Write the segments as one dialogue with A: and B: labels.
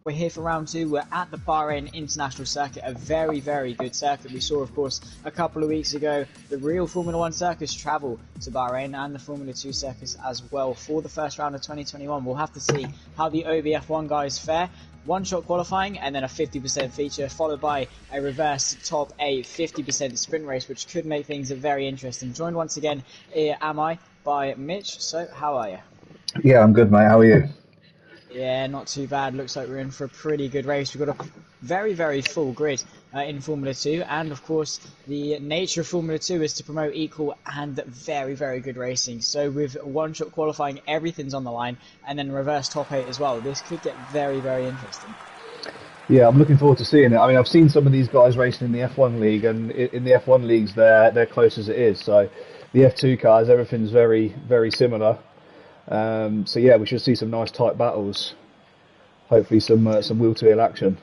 A: We're here for round two. We're at the Bahrain International Circuit, a very, very good circuit. We saw, of course, a couple of weeks ago, the real Formula One circus travel to Bahrain and the Formula 2 circus as well for the first round of 2021. We'll have to see how the OBF1 guys fare. One-shot qualifying and then a 50% feature, followed by a reverse top 8 50% sprint race, which could make things very interesting. Joined once again, am I, by Mitch. So, how are you?
B: Yeah, I'm good, mate. How are you?
A: Yeah, not too bad. Looks like we're in for a pretty good race. We've got a very, very full grid in Formula 2. And, of course, the nature of Formula 2 is to promote equal and very, very good racing. So with one-shot qualifying, everything's on the line. And then reverse top 8 as well. This could get very, very interesting.
B: Yeah, I'm looking forward to seeing it. I mean, I've seen some of these guys racing in the F1 league, and in the F1 leagues, they're close as it is. So the F2 cars, everything's very, very similar. So yeah, we should see some nice tight battles. Hopefully some wheel-to-wheel action.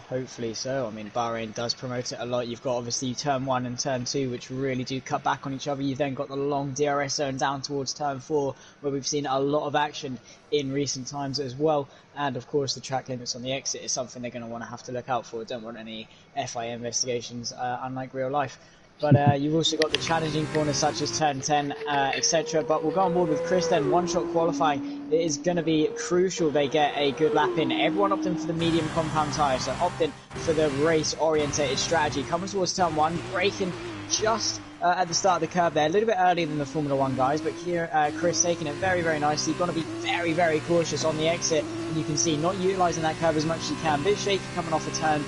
A: Hopefully so. I mean, Bahrain does promote it a lot. You've got obviously turn 1 and turn 2, which really do cut back on each other. You've then got the long DRS zone down towards turn 4, where we've seen a lot of action in recent times as well. And of course, the track limits on the exit is something they're going to want to have to look out for. Don't want any FIA investigations, unlike real life. But you've also got the challenging corners such as turn 10, etc. But we'll go on board with Chris then. One-shot qualifying, it is going to be crucial they get a good lap in. Everyone opting for the medium compound tyre, so opting for the race-orientated strategy. Coming towards turn 1, braking just at the start of the curve there, a little bit earlier than the Formula 1 guys, but here Chris taking it very, very nicely. Going to be very, very cautious on the exit, and you can see not utilising that curve as much as you can. Bit shaky coming off a turn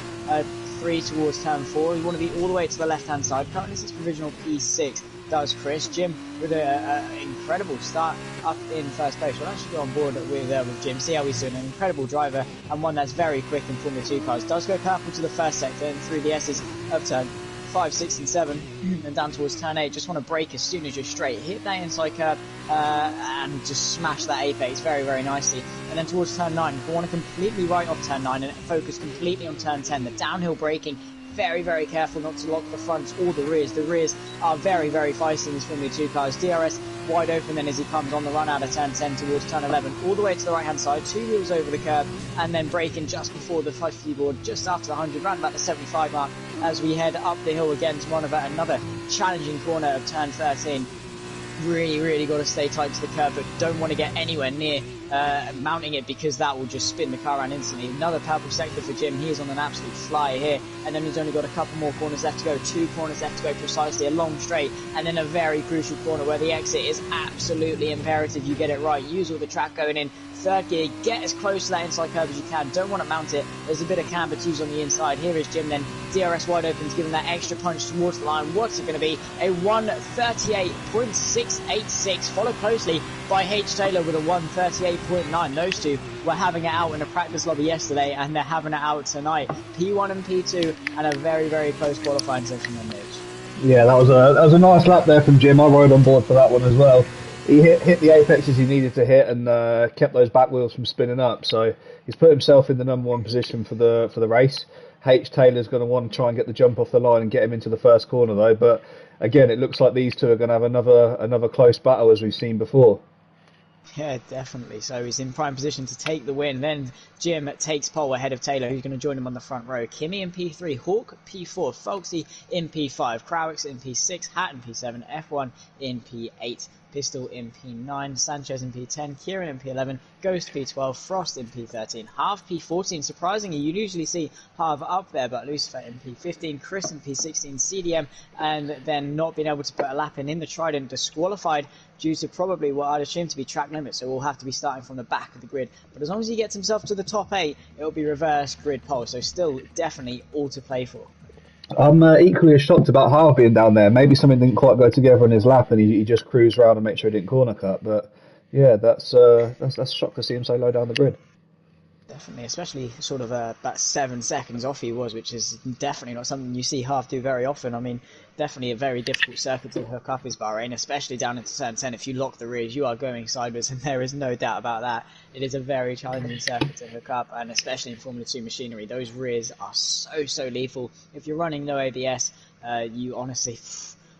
A: 3 towards turn 4. You want to be all the way to the left hand side. Currently this is provisional P6 does Chris. Jim with an incredible start up in first place. We'll actually go on board with Jim, see how he's doing. An incredible driver and one that's very quick in Formula 2 cars. Does go purple to the first sector and through the S's of turn 5, 6 and 7 and down towards turn 8. Just want to brake as soon as you're straight. Hit that inside curve and just smash that apex very, very nicely. And then towards turn 9, you want to completely right off turn 9 and focus completely on turn 10. The downhill braking, very, very careful not to lock the fronts or the rears. The rears are very, very feisty in these Formula 2 cars. DRS wide open then as he comes on the run out of turn 10 towards turn 11, all the way to the right hand side, 2 wheels over the curb, and then braking just before the 50 board, just after the 100, round about the 75 mark, as we head up the hill again to another challenging corner of turn 13. Really, really got to stay tight to the curb, but don't want to get anywhere near mounting it because that will just spin the car around instantly. Another purple sector for Jim. He is on an absolute flyer here, and then he's only got a couple more corners left to go. 2 corners left to go precisely, a long straight, and then a very crucial corner where the exit is absolutely imperative. You get it right. Use all the track going in. Third gear, get as close to that inside curve as you can. Don't want to mount it. There's a bit of camber to use on the inside. Here is Jim then. DRS wide open to give him that extra punch towards the line. What's it going to be? A 1:38.686, followed closely by H. Taylor with a 1:38.9. Those two were having it out in a practice lobby yesterday, and they're having it out tonight. P1 and P2, and a very, very close qualifying session on those.
B: Yeah, that was a nice lap there from Jim. I rode on board for that one as well. He hit the apexes he needed to hit and kept those back wheels from spinning up. So he's put himself in the number 1 position for the race. H. Taylor's going to want to try and get the jump off the line and get him into the first corner though. But again, it looks like these two are going to have another close battle as we've seen before.
A: Yeah, definitely. So he's in prime position to take the win. Then Jim takes pole ahead of Taylor, who's going to join him on the front row. Kimi in P3, Hawk P4, Folksy in P5, Crowix in P6, Hat in P7, F1 in P8, Pistol in P9, Sanchez in P10, Kieran in P11, Ghost P12, Frost in P13, Half P14. Surprisingly, you usually see Half up there, but Lucifer in P15, Chris in P16, CDM, and then not being able to put a lap in the Trident, disqualified due to probably what I'd assume to be track limits, so we'll have to be starting from the back of the grid. But as long as he gets himself to the top 8, it'll be reverse grid pole, so still definitely all to play for.
B: I'm equally as shocked about Harv being down there. Maybe something didn't quite go together in his lap, and he just cruised around and made sure he didn't corner cut. But yeah, that's a shock to see him so low down the grid.
A: Definitely, especially sort of about 7 seconds off he was, which is definitely not something you see Half do very often. I mean, definitely a very difficult circuit to hook up is Bahrain, especially down into turn 10. If you lock the rears, you are going sideways, and there is no doubt about that. It is a very challenging circuit to hook up, and especially in Formula 2 machinery, those rears are so lethal. If you're running no ABS, you honestly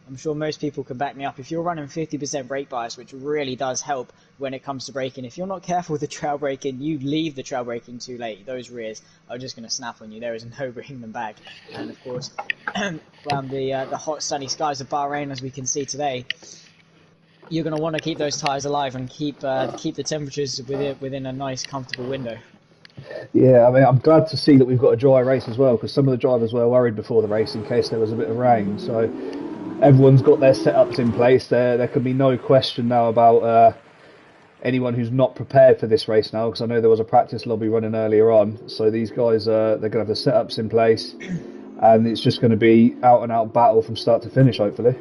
A: I'm sure most people can back me up. If you're running 50% brake bias, which really does help when it comes to braking, if you're not careful with the trail braking, you leave the trail braking too late. Those rears are just going to snap on you. There is no bringing them back. And of course, around the hot sunny skies of Bahrain, as we can see today, you're going to want to keep those tyres alive and keep the temperatures within a nice, comfortable window.
B: Yeah, I mean, I'm glad to see that we've got a dry race as well, because some of the drivers were worried before the race in case there was a bit of rain. So everyone's got their setups in place. There can be no question now about anyone who's not prepared for this race now, because I know there was a practice lobby running earlier on. So these guys, they're going to have the setups in place, and it's just going to be out and out battle from start to finish, hopefully.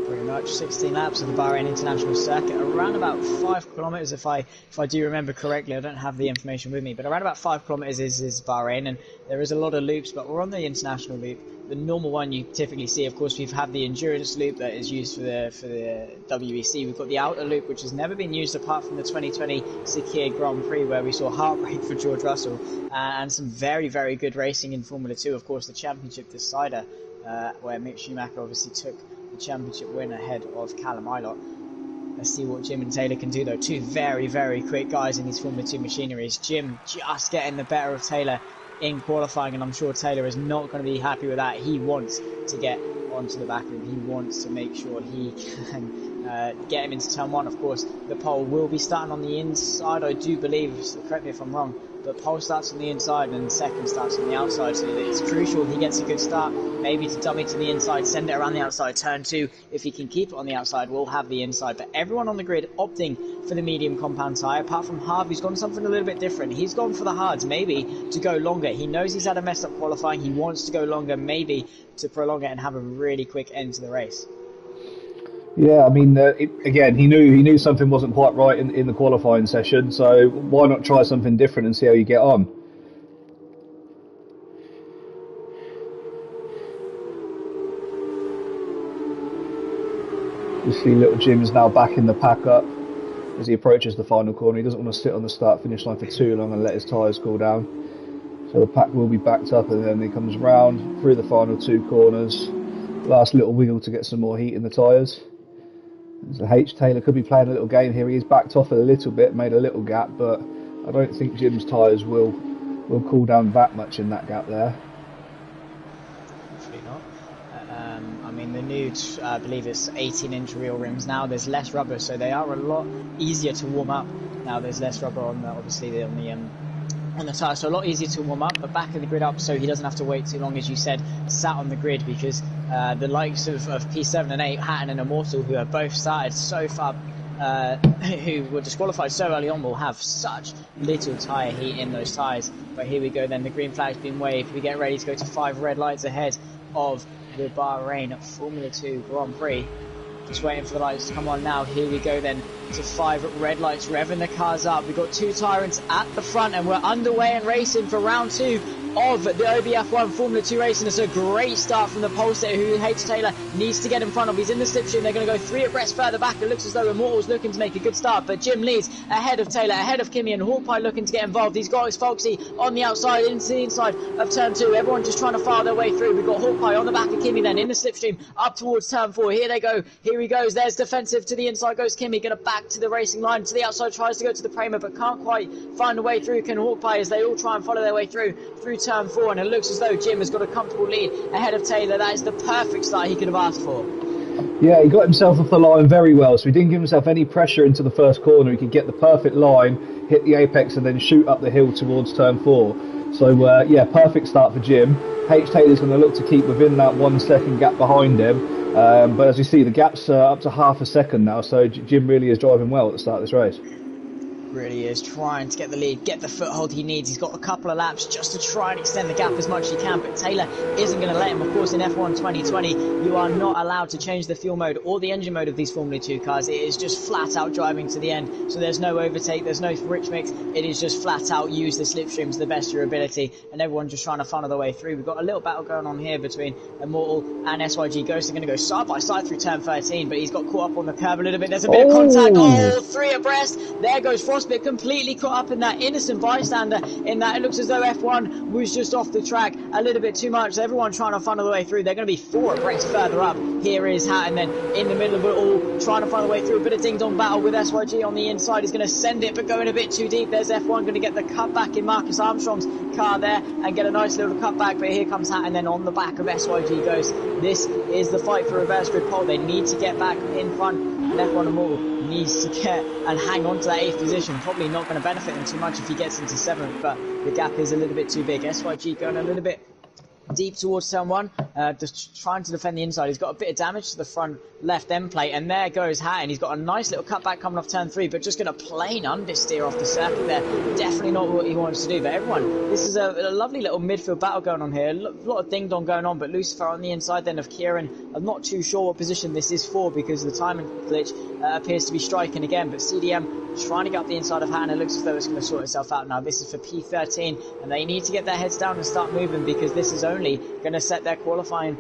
A: Pretty much 16 laps of the Bahrain International Circuit, around about 5 kilometres if I do remember correctly. I don't have the information with me, but around about 5 kilometres is Bahrain, and there is a lot of loops, but we're on the international loop. The normal one you typically see, of course, we've had the endurance loop that is used for the WEC. We've got the outer loop, which has never been used apart from the 2020 Sakhir Grand Prix, where we saw heartbreak for George Russell, and some very, very good racing in Formula 2. Of course, the championship decider, where Mick Schumacher obviously took the championship win ahead of Callum Ilott. Let's see what Jim and Taylor can do, though. Two very, very quick guys in these Formula 2 machineries. Jim just getting the better of Taylor in qualifying, and I'm sure Taylor is not going to be happy with that. He wants to get onto the back of him. He wants to make sure he can get him into turn one. Of course, the pole will be starting on the inside, I do believe, so correct me if I'm wrong, but pole starts on the inside and second starts on the outside, so it's crucial he gets a good start, maybe to dummy to the inside, send it around the outside. Turn two, if he can keep it on the outside, we'll have the inside. But everyone on the grid opting for the medium compound tyre, apart from Harv, who's gone something a little bit different. He's gone for the hards, maybe to go longer. He knows he's had a messed up qualifying, he wants to go longer, maybe to prolong it and have a really quick end to the race.
B: Yeah, I mean, again, he knew something wasn't quite right in the qualifying session, so why not try something different and see how you get on? You see little Jim's now back in the pack up as he approaches the final corner. He doesn't want to sit on the start-finish line for too long and let his tyres cool down. So the pack will be backed up, and then he comes round through the final two corners. Last little wiggle to get some more heat in the tyres. So H. Taylor could be playing a little game here. He is backed off a little bit, made a little gap, but I don't think Jim's tyres will cool down that much in that gap there.
A: Hopefully not. I mean, the new, I believe it's 18-inch real rims now. There's less rubber, so they are a lot easier to warm up. Now there's less rubber on obviously on the tyre, so a lot easier to warm up, but back in the grid up, so he doesn't have to wait too long, as you said, sat on the grid, because the likes of P7 and 8, Hatton and Immortal, who have both started so far, who were disqualified so early on, will have such little tyre heat in those tyres. But here we go then, the green flag's been waved, we get ready to go to 5 red lights ahead of the Bahrain Formula 2 Grand Prix. Just waiting for the lights to come on now. Here we go then to 5 red lights, revving the cars up. We've got 2 tyrants at the front, and we're underway and racing for round 2 of the OBF1 Formula 2 racing. It's a great start from the pole sitter, who H. Taylor needs to get in front of. He's in the slipstream. They're going to go 3 abreast further back. It looks as though Immortal's looking to make a good start, but Jim leads ahead of Taylor, ahead of Kimi, and Hawkeye looking to get involved. He's got his Foxy on the outside, into the inside of turn 2. Everyone just trying to file their way through. We've got Hawkeye on the back of Kimi then, in the slipstream, up towards turn 4. Here they go. Here he goes. There's defensive to the inside goes Kimi, going to back to the racing line, to the outside, tries to go to the Prema, but can't quite find a way through. Can Hawkeye, as they all try and follow their way through turn 4, and it looks as though Jim has got a comfortable lead ahead of Taylor. That is the perfect start he could have asked for.
B: Yeah, he got himself off the line very well, so he didn't give himself any pressure into the first corner. He could get the perfect line, hit the apex, and then shoot up the hill towards turn 4. So yeah, perfect start for Jim. H. Taylor's going to look to keep within that 1 second gap behind him, but as you see, the gap's up to half a second now, so Jim really is driving well at the start of this race.
A: Really is trying to get the lead, get the foothold he needs. He's got a couple of laps just to try and extend the gap as much as he can, but Taylor isn't going to let him. Of course, in F1 2020, you are not allowed to change the fuel mode or the engine mode of these Formula 2 cars. It is just flat out driving to the end, so there's no overtake, there's no rich mix. It is just flat out use the slipstream to the best of your ability, and everyone's just trying to funnel their way through. We've got a little battle going on here between Immortal and SYG Ghost. They're going to go side by side through turn 13, but he's got caught up on the curb a little bit. There's a bit of contact. Oh, 3 abreast. There goes Frost. Frostbit completely caught up in that, innocent bystander in that. It looks as though F1 was just off the track a little bit too much. Everyone trying to funnel their way through. They're going to be 4 abreast further up. Here is Hatton then in the middle of it all, trying to find a way through. A bit of ding-dong battle with SYG on the inside. He's going to send it, but going a bit too deep. There's F1 going to get the cutback in Marcus Armstrong's car there and get a nice little cutback, but here comes Hatton then on the back of SYG goes. This is the fight for reverse grid pole. They need to get back in front, and F1 Immortal needs to get and hang on to that 8th position. Probably not going to benefit him too much if he gets into 7th, but the gap is a little bit too big. SYG going a little bit deep towards turn 1, just trying to defend the inside. He's got a bit of damage to the front left end plate, and there goes Hatton. He's got a nice little cutback coming off turn 3, but just going to plain understeer off the circuit there. Definitely not what he wants to do. But everyone, this is a lovely little midfield battle going on here. A lot of ding dong going on, but Lucifer on the inside then of Kieran. I'm not too sure what position this is for because the timing glitch appears to be striking again, but CDM trying to get up the inside of Hatton. It looks as though it's going to sort itself out now. This is for P13, and they need to get their heads down and start moving because this is only going to set their qualifying,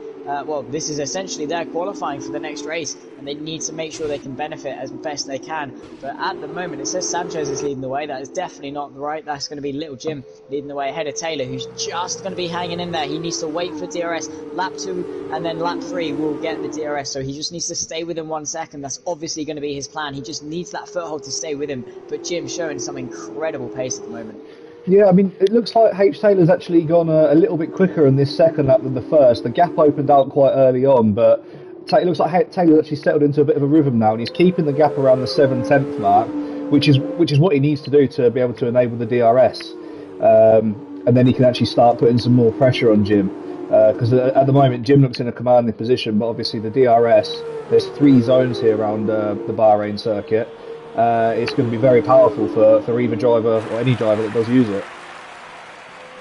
A: this is essentially their qualifying for the next race, and they need to make sure they can benefit as best they can. But at the moment, it says Sanchez is leading the way. That is definitely not right. That's going to be Little Jim leading the way ahead of Taylor, who's just going to be hanging in there. He needs to wait for DRS. Lap 2 and then lap 3 will get the DRS, so he just needs to stay within 1 second. That's obviously going to be his plan. He just needs that foothold to stay with him. But Jim's showing some incredible pace at the moment.
B: Yeah, I mean, it looks like H. Taylor's actually gone a little bit quicker in this second lap than the first. The gap opened out quite early on, but it looks like Taylor's actually settled into a bit of a rhythm now, and he's keeping the gap around the 7/10 mark, which is what he needs to do to be able to enable the DRS. And then he can actually start putting some more pressure on Jim. Because at the moment, Jim looks in a commanding position, but obviously the DRS, there's 3 zones here around the Bahrain circuit. It's going to be very powerful for either driver or any driver that does use it.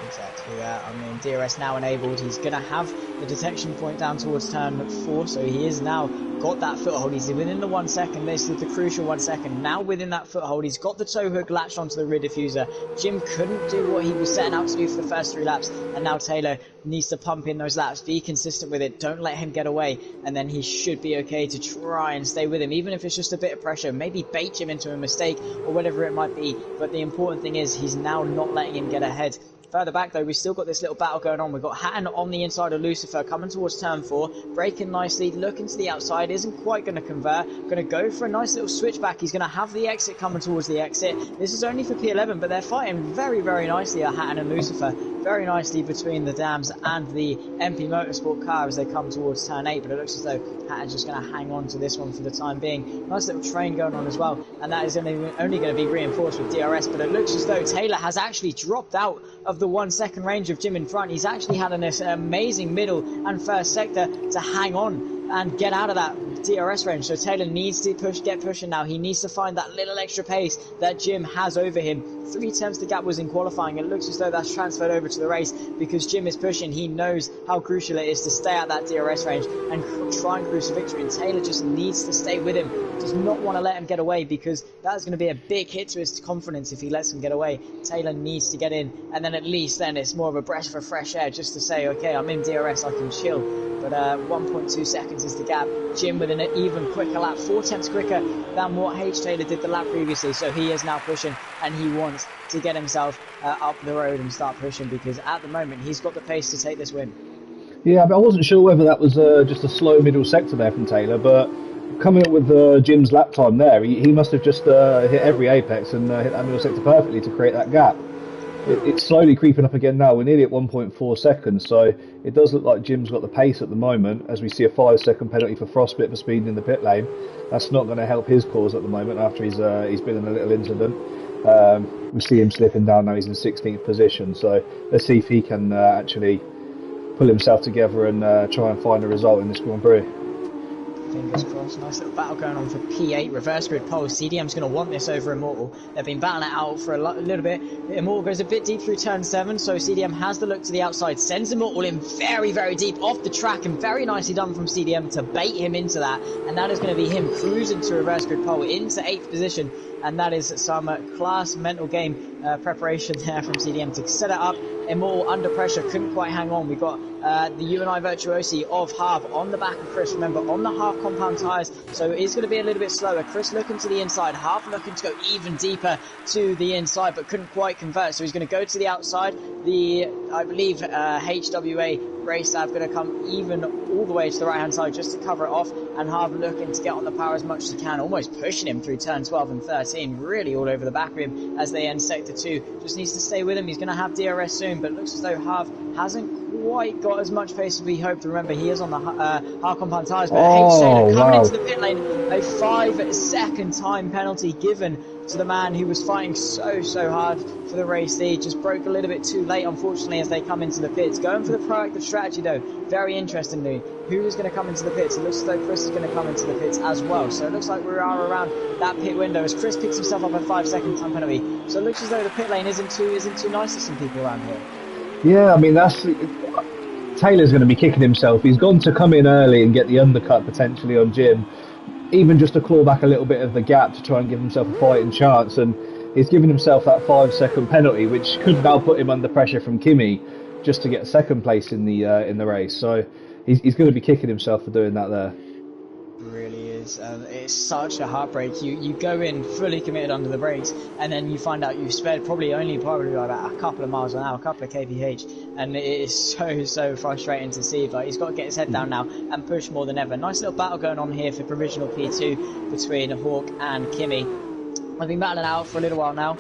A: Exactly that. I mean, DRS now enabled. He's going to have the detection point down towards turn 4, so he is now got that foothold. He's within the 1 second. This is the crucial 1 second. Now within that foothold, he's got the tow hook latched onto the rear diffuser. Jim couldn't do what he was setting out to do for the first 3 laps, and now Taylor needs to pump in those laps, be consistent with it, don't let him get away, and then he should be okay to try and stay with him, even if it's just a bit of pressure, maybe bait him into a mistake or whatever it might be. But the important thing is he's now not letting him get ahead. Further back though, we've still got this little battle going on. We've got Hatton on the inside of Lucifer coming towards turn 4, braking nicely, looking to the outside, isn't quite going to convert, going to go for a nice little switchback. He's going to have the exit coming towards the exit. This is only for P11, but they're fighting very, very nicely, Hatton and Lucifer, very nicely between the Dams and the MP Motorsport car as they come towards turn 8, but it looks as though Hatton's just going to hang on to this one for the time being. Nice little train going on as well, and that is only going to be reinforced with DRS, but it looks as though Taylor has actually dropped out of the 1 second range of Jim in front. He's actually had an amazing middle and first sector to hang on and get out of that DRS range. So Taylor needs to get pushing now. He needs to find that little extra pace that Jim has over him. 3/10 the gap was in qualifying. It looks as though that's transferred over to the race because Jim is pushing. He knows how crucial it is to stay at that DRS range and try and cruise to victory. And Taylor just needs to stay with him. Does not want to let him get away because that's going to be a big hit to his confidence if he lets him get away. Taylor needs to get in, and then at least then it's more of a breath of fresh air just to say, okay, I'm in DRS, I can chill. But 1.2 seconds is the gap. Jim with an even quicker lap, 4/10 quicker than what H. Taylor did the lap previously. So he is now pushing, and he wants to get himself up the road and start pushing because at the moment he's got the pace to take this win.
B: Yeah, but I wasn't sure whether that was just a slow middle sector there from Taylor, but coming up with Jim's lap time there, he must have just hit every apex and hit that middle sector perfectly to create that gap. It's slowly creeping up again now. We're nearly at 1.4 seconds, so it does look like Jim's got the pace at the moment, as we see a 5-second penalty for Frostbit for speeding in the pit lane. That's not going to help his cause at the moment after he's been in a little incident. We see him slipping down now. He's in 16th position, so let's see if he can actually pull himself together and try and find a result in this Grand Prix.
A: Fingers crossed. Nice little battle going on for P8. Reverse grid pole. CDM's going to want this over Immortal. They've been battling it out for a little bit. Immortal goes a bit deep through turn 7, so CDM has the look to the outside. Sends Immortal in very, very deep off the track, and very nicely done from CDM to bait him into that. And that is going to be him cruising to reverse grid pole into 8th position. and that is some class mental game preparation there from CDM to set it up. Immortal under pressure, couldn't quite hang on. We've got the UNI Virtuosi of Harv on the back of Chris, remember, on the half compound tyres, so it's going to be a little bit slower. Chris looking to the inside, Harv looking to go even deeper to the inside, but couldn't quite convert, so he's going to go to the outside. I believe HWA race are going to come even all the way to the right hand side just to cover it off, and Harv looking to get on the power as much as he can, almost pushing him through turn 12 and 13, really all over the back of him as they end sector 2. Just needs to stay with him. He's going to have DRS soon, but it looks as though Harv hasn't quite got as much pace as we hoped. Remember, he is on the hard compound tyres, but H coming into the pit lane, a 5-second time penalty given to the man who was fighting so hard for the race lead. Just broke a little bit too late, unfortunately, as they come into the pits. Going for the proactive strategy, though. Very interestingly, who is going to come into the pits? It looks as though Chris is going to come into the pits as well. So it looks like we are around that pit window as Chris picks himself up a 5-second time penalty. So it looks as though the pit lane isn't too nice to some people around here.
B: Yeah, I mean, Taylor's going to be kicking himself. He's gone to come in early and get the undercut potentially on Jim, even just to claw back a little bit of the gap to try and give himself a fighting chance, and he's given himself that 5-second penalty, which could now put him under pressure from Kimi just to get second place in the race. So he's going to be kicking himself for doing that there.
A: Really is. It's such a heartbreak. You go in fully committed under the brakes, and then you find out you've sped probably about a couple of miles an hour, a couple of kph, and it is so frustrating to see. But he's got to get his head down now and push more than ever. Nice little battle going on here for provisional P2 between Hawk and Kimi. I've been battling out for a little while now.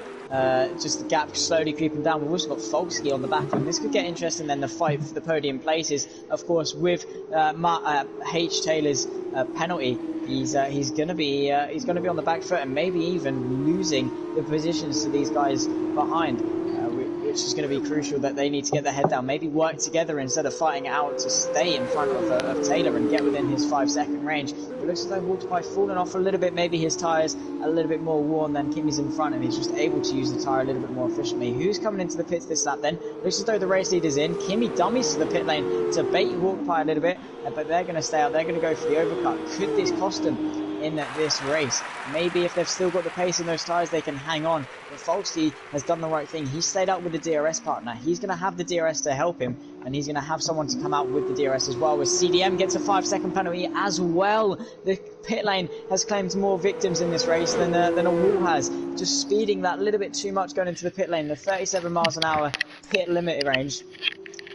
A: Just the gap slowly creeping down. We've also got Folksky on the back of him. This could get interesting then, the fight for the podium places. Of course, with H. Taylor's penalty, he's going to be on the back foot and maybe even losing the positions to these guys behind, which is going to be crucial. That they need to get their head down, maybe work together instead of fighting out to stay in front of Taylor and get within his 5-second range. It looks as though Walterpie fallen off a little bit. Maybe his tyres a little bit more worn than Kimi's in front, and he's just able to use the tyre a little bit more efficiently. Who's coming into the pits this lap then? Looks as though the race leader's in. Kimi dummies to the pit lane to bait Walterpie a little bit, but they're going to stay out. They're going to go for the overcut. Could this cost them in this race? Maybe if they've still got the pace in those tyres, they can hang on. But Folksy has done the right thing. He stayed out with the DRS partner. He's going to have the DRS to help him, and he's going to have someone to come out with the DRS as well. As CDM gets a 5-second penalty as well. The pit lane has claimed more victims in this race than a wall has. Just speeding that little bit too much going into the pit lane. The 37 miles an hour pit limit range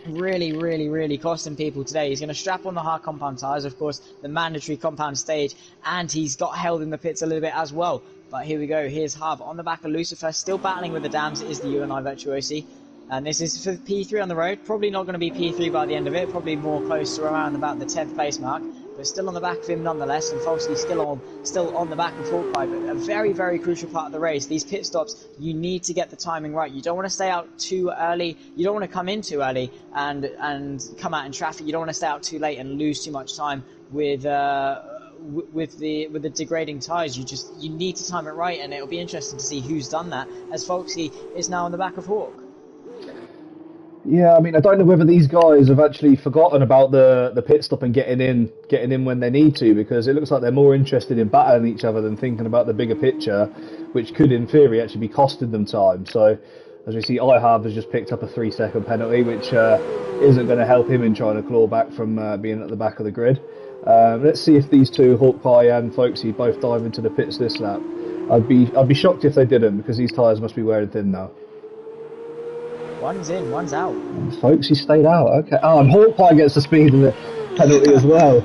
A: really costing people today. He's going to strap on the hard compound tyres, of course, the mandatory compound stage, and he's got held in the pits a little bit as well. But here we go. Here's Harv on the back of Lucifer, still battling with the dams. It is the UNI Virtuosi. And this is for P3 on the road. Probably not going to be P3 by the end of it. Probably more close to around about the 10th place mark. But still on the back of him nonetheless. And Folsky still on the back of Hawkeye. But a very crucial part of the race. These pit stops, you need to get the timing right. You don't want to stay out too early. You don't want to come in too early and come out in traffic. You don't want to stay out too late and lose too much time with the degrading tyres. You need to time it right, and it'll be interesting to see who's done that, as Folksy is now on the back of Hawk.
B: Yeah, I mean, I don't know whether these guys have actually forgotten about the pit stop and getting in when they need to, because it looks like they're more interested in battling each other than thinking about the bigger picture, which could, in theory, actually be costing them time. So, as we see, IHAV has just picked up a 3-second penalty, which isn't going to help him in trying to claw back from being at the back of the grid. Let's see if these two, Hawkeye and Folksy, both dive into the pits this lap. I'd be shocked if they didn't, because these tyres must be wearing thin now.
A: One's in, one's out.
B: Folksy stayed out, okay. Oh, and Hawkeye gets the speed of the penalty as well.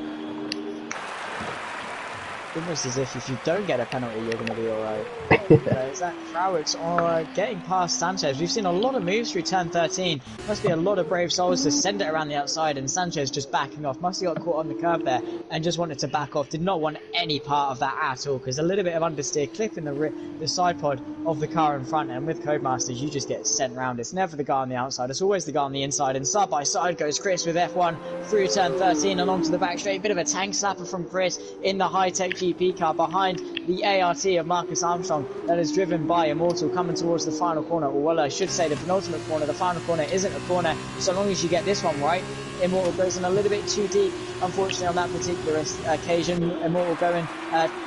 A: Almost as if you don't get a penalty, you're going to be alright. Zach Crowix getting past Sanchez. We've seen a lot of moves through turn 13. Must be a lot of brave souls to send it around the outside, and Sanchez just backing off. Must have got caught on the curb there and just wanted to back off. Did not want any part of that at all, because a little bit of understeer, clipping the side pod of the car in front, and with Codemasters you just get sent round. It's never the guy on the outside, it's always the guy on the inside, and side by side goes Chris with F1 through turn 13 and onto the back straight. Bit of a tank slapper from Chris in the high-tech GP car behind the ART of Marcus Armstrong that is driven by Immortal coming towards the final corner, or well, I should say the penultimate corner. The final corner isn't a corner, so long as you get this one right. Immortal goes in a little bit too deep, unfortunately, on that particular occasion. Immortal going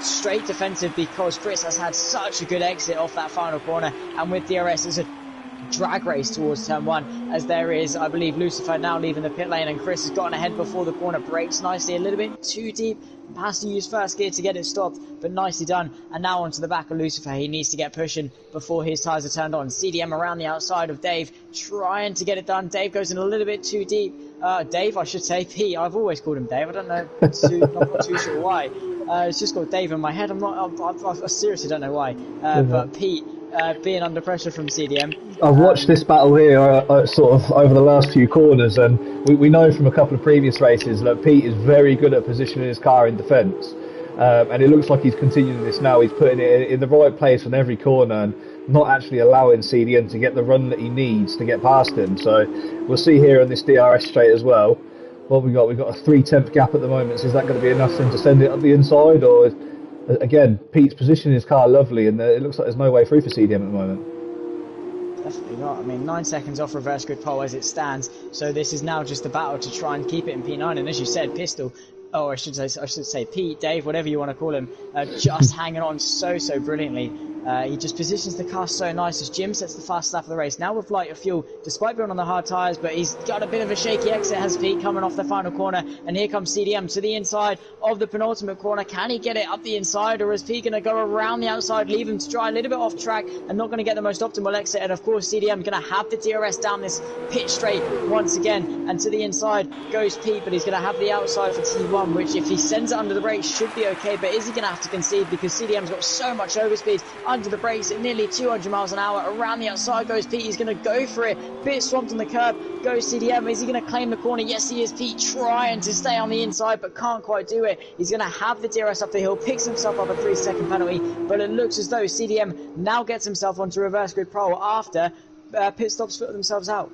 A: straight defensive because Chris has had such a good exit off that final corner, and with DRS, there's a drag race towards turn 1, as there is, I believe, Lucifer now leaving the pit lane, and Chris has gotten ahead before the corner, brakes nicely, a little bit too deep, has to use first gear to get it stopped, but nicely done. And now onto the back of Lucifer, he needs to get pushing before his tyres are turned on. CDM around the outside of Dave, trying to get it done. Dave goes in a little bit too deep. Dave, I should say, Pete, I've always called him Dave, I don't know, I'm not too sure why. It's just got Dave in my head, I seriously don't know why, but Pete, being under pressure from CDM.
B: I've watched this battle here sort of over the last few corners, and we know from a couple of previous races that Pete is very good at positioning his car in defence, and it looks like he's continuing this now. He's putting it in the right place on every corner and not actually allowing CDM to get the run that he needs to get past him. So we'll see here on this DRS straight as well. What we got? We've got a 3/10 gap at the moment. So is that going to be enough for him to send it up the inside, or again, Pete's positioning his car lovely, and it looks like there's no way through for CDM at the moment.
A: Definitely not. I mean, 9 seconds off reverse grid pole as it stands, so this is now just a battle to try and keep it in P9. And as you said, Pistol, oh, I should say Pete, Dave, whatever you want to call him, just hanging on so brilliantly. He just positions the car so nice as Jim sets the fast lap of the race. Now with lighter fuel, despite being on the hard tyres, but he's got a bit of a shaky exit, has Pete coming off the final corner. And here comes CDM to the inside of the penultimate corner. Can he get it up the inside, or is Pete going to go around the outside, leave him to dry a little bit off track and not going to get the most optimal exit? And of course, CDM going to have the DRS down this pit straight once again. And to the inside goes Pete, but he's going to have the outside for T1, which if he sends it under the brakes should be okay. But is he going to have to concede, because CDM's got so much overspeed under the brakes at nearly 200 miles an hour. Around the outside goes Pete. He's going to go for it. Bit swamped on the curb. Goes CDM. Is he going to claim the corner? Yes, he is. Pete trying to stay on the inside, but can't quite do it. He's going to have the DRS up the hill. Picks himself up a 3-second penalty, but it looks as though CDM now gets himself onto reverse grid pole after pit stops put themselves out.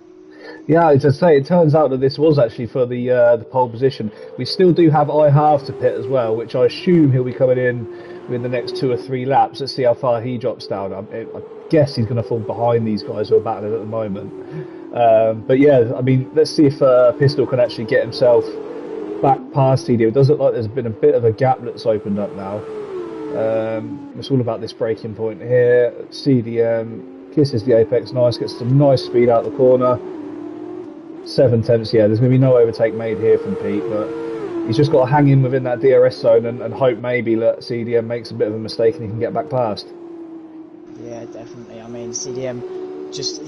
B: Yeah, as I say, it turns out that this was actually for the pole position. We still do have I-Half to pit as well, which I assume he'll be coming in with the next 2 or 3 laps. Let's see how far he drops down. I guess he's going to fall behind these guys who are battling at the moment. But yeah, I mean, let's see if Pistol can actually get himself back past CDM. It does look like there's been a bit of a gap that's opened up now. It's all about this braking point here. CDM kisses the apex nice, gets some nice speed out the corner. 7/10, yeah, there's going to be no overtake made here from Pete, but he's just got to hang in within that DRS zone and hope maybe that CDM makes a bit of a mistake and he can get back past.
A: Yeah, definitely. I mean, CDM,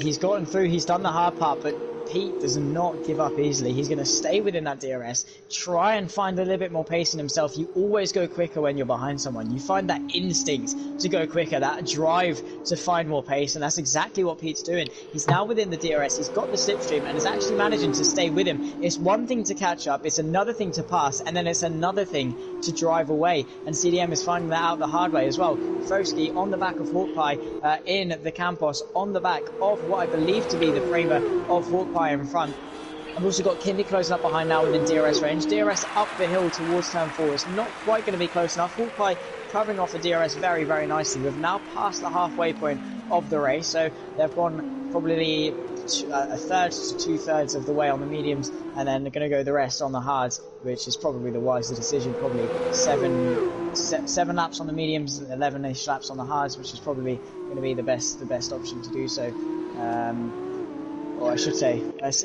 A: he's gotten through, he's done the hard part, but Pete does not give up easily. He's going to stay within that DRS, try and find a little bit more pace in himself. You always go quicker when you're behind someone. You find that instinct to go quicker, that drive to find more pace, and that's exactly what Pete's doing. He's now within the DRS, he's got the slipstream, and is actually managing to stay with him. It's one thing to catch up, it's another thing to pass, and then it's another thing to drive away, and CDM is finding that out the hard way as well. Fosky on the back of Hawkeye in the Campos, on the back of what I believe to be the Prema of Hawkeye in front. I've also got Kindy closing up behind now within DRS range. DRS up the hill towards turn 4. It's not quite going to be close enough. Hawkeye covering off the DRS very, very nicely. We've now passed the halfway point of the race, so they've gone probably a third to 2/3 of the way on the mediums, and then they're going to go the rest on the hards, which is probably the wiser decision. Probably seven laps on the mediums, 11ish laps on the hards, which is probably going to be the best option to do so. Or I should say,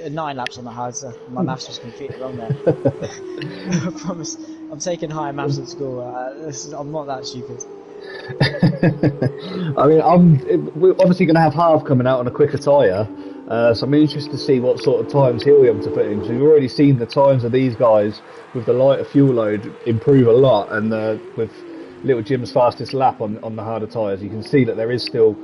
A: 9 laps on the hards. My maths was completely wrong there. I promise. I'm taking higher maths at school. I'm not that stupid.
B: I mean, we're obviously going to have Harv coming out on a quicker tyre, so I'm interested to see what sort of times he'll be able to put in, because we've already seen the times of these guys with the lighter fuel load improve a lot, and with Little Jim's fastest lap on the harder tyres, you can see that there is still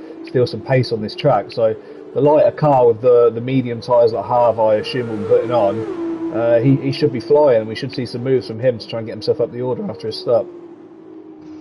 B: some pace on this track. So the lighter car with the medium tyres that Harv, I assume, will be putting on, he should be flying, and we should see some moves from him to try and get himself up the order after his stop.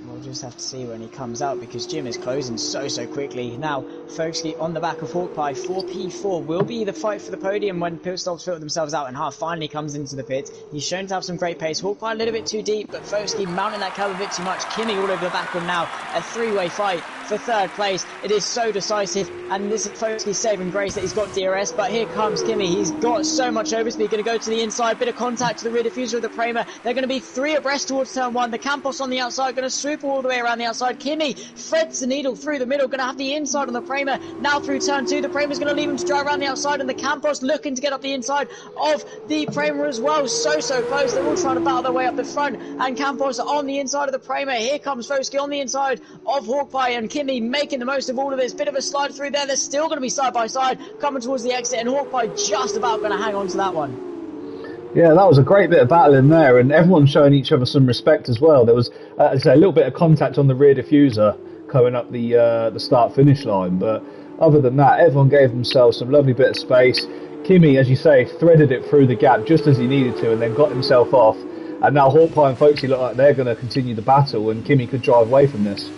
A: Well, we'll just have to see when he comes out, because Jim is closing so quickly. Now, Folkey on the back of Hawkeye for P4 will be the fight for the podium when pit stops filter themselves out and Half finally comes into the pit. He's shown to have some great pace. Hawkeye a little bit too deep, but Folkey mounting that curve a bit too much. Kimmy all over the back of him now. A three-way fight for third place. It is so decisive, and this is Folkey's saving grace that he's got DRS, but here comes Kimmy. He's got so much overspeed, going to go to the inside, bit of contact to the rear diffuser of the Prema. They're going to be three abreast towards turn one. The Campos on the outside, going to swoop all the way around the outside. Kimmy threads the needle through the middle, going to have the inside on the Prema. Now through turn two, the Prema's going to leave him to drive around the outside, and the Campos looking to get up the inside of the Prema as well. So close. They're all trying to battle their way up the front, and Campos on the inside of the Prema. Here comes Folkey on the inside of Hawkeye, and Kimmy making the most of all of this. Bit of a slide through there. They're still going to be side by side coming towards the exit, and Hawkeye just about going to hang on to that one.
B: Yeah, that was a great bit of battle in there, and everyone showing each other some respect as well. There was, as I say, a little bit of contact on the rear diffuser coming up the start-finish line, but other than that, everyone gave themselves some lovely bit of space. Kimmy, as you say, threaded it through the gap just as he needed to, and then got himself off. And now Hawkeye and Folkey look like they're going to continue the battle, and Kimmy could drive away from this.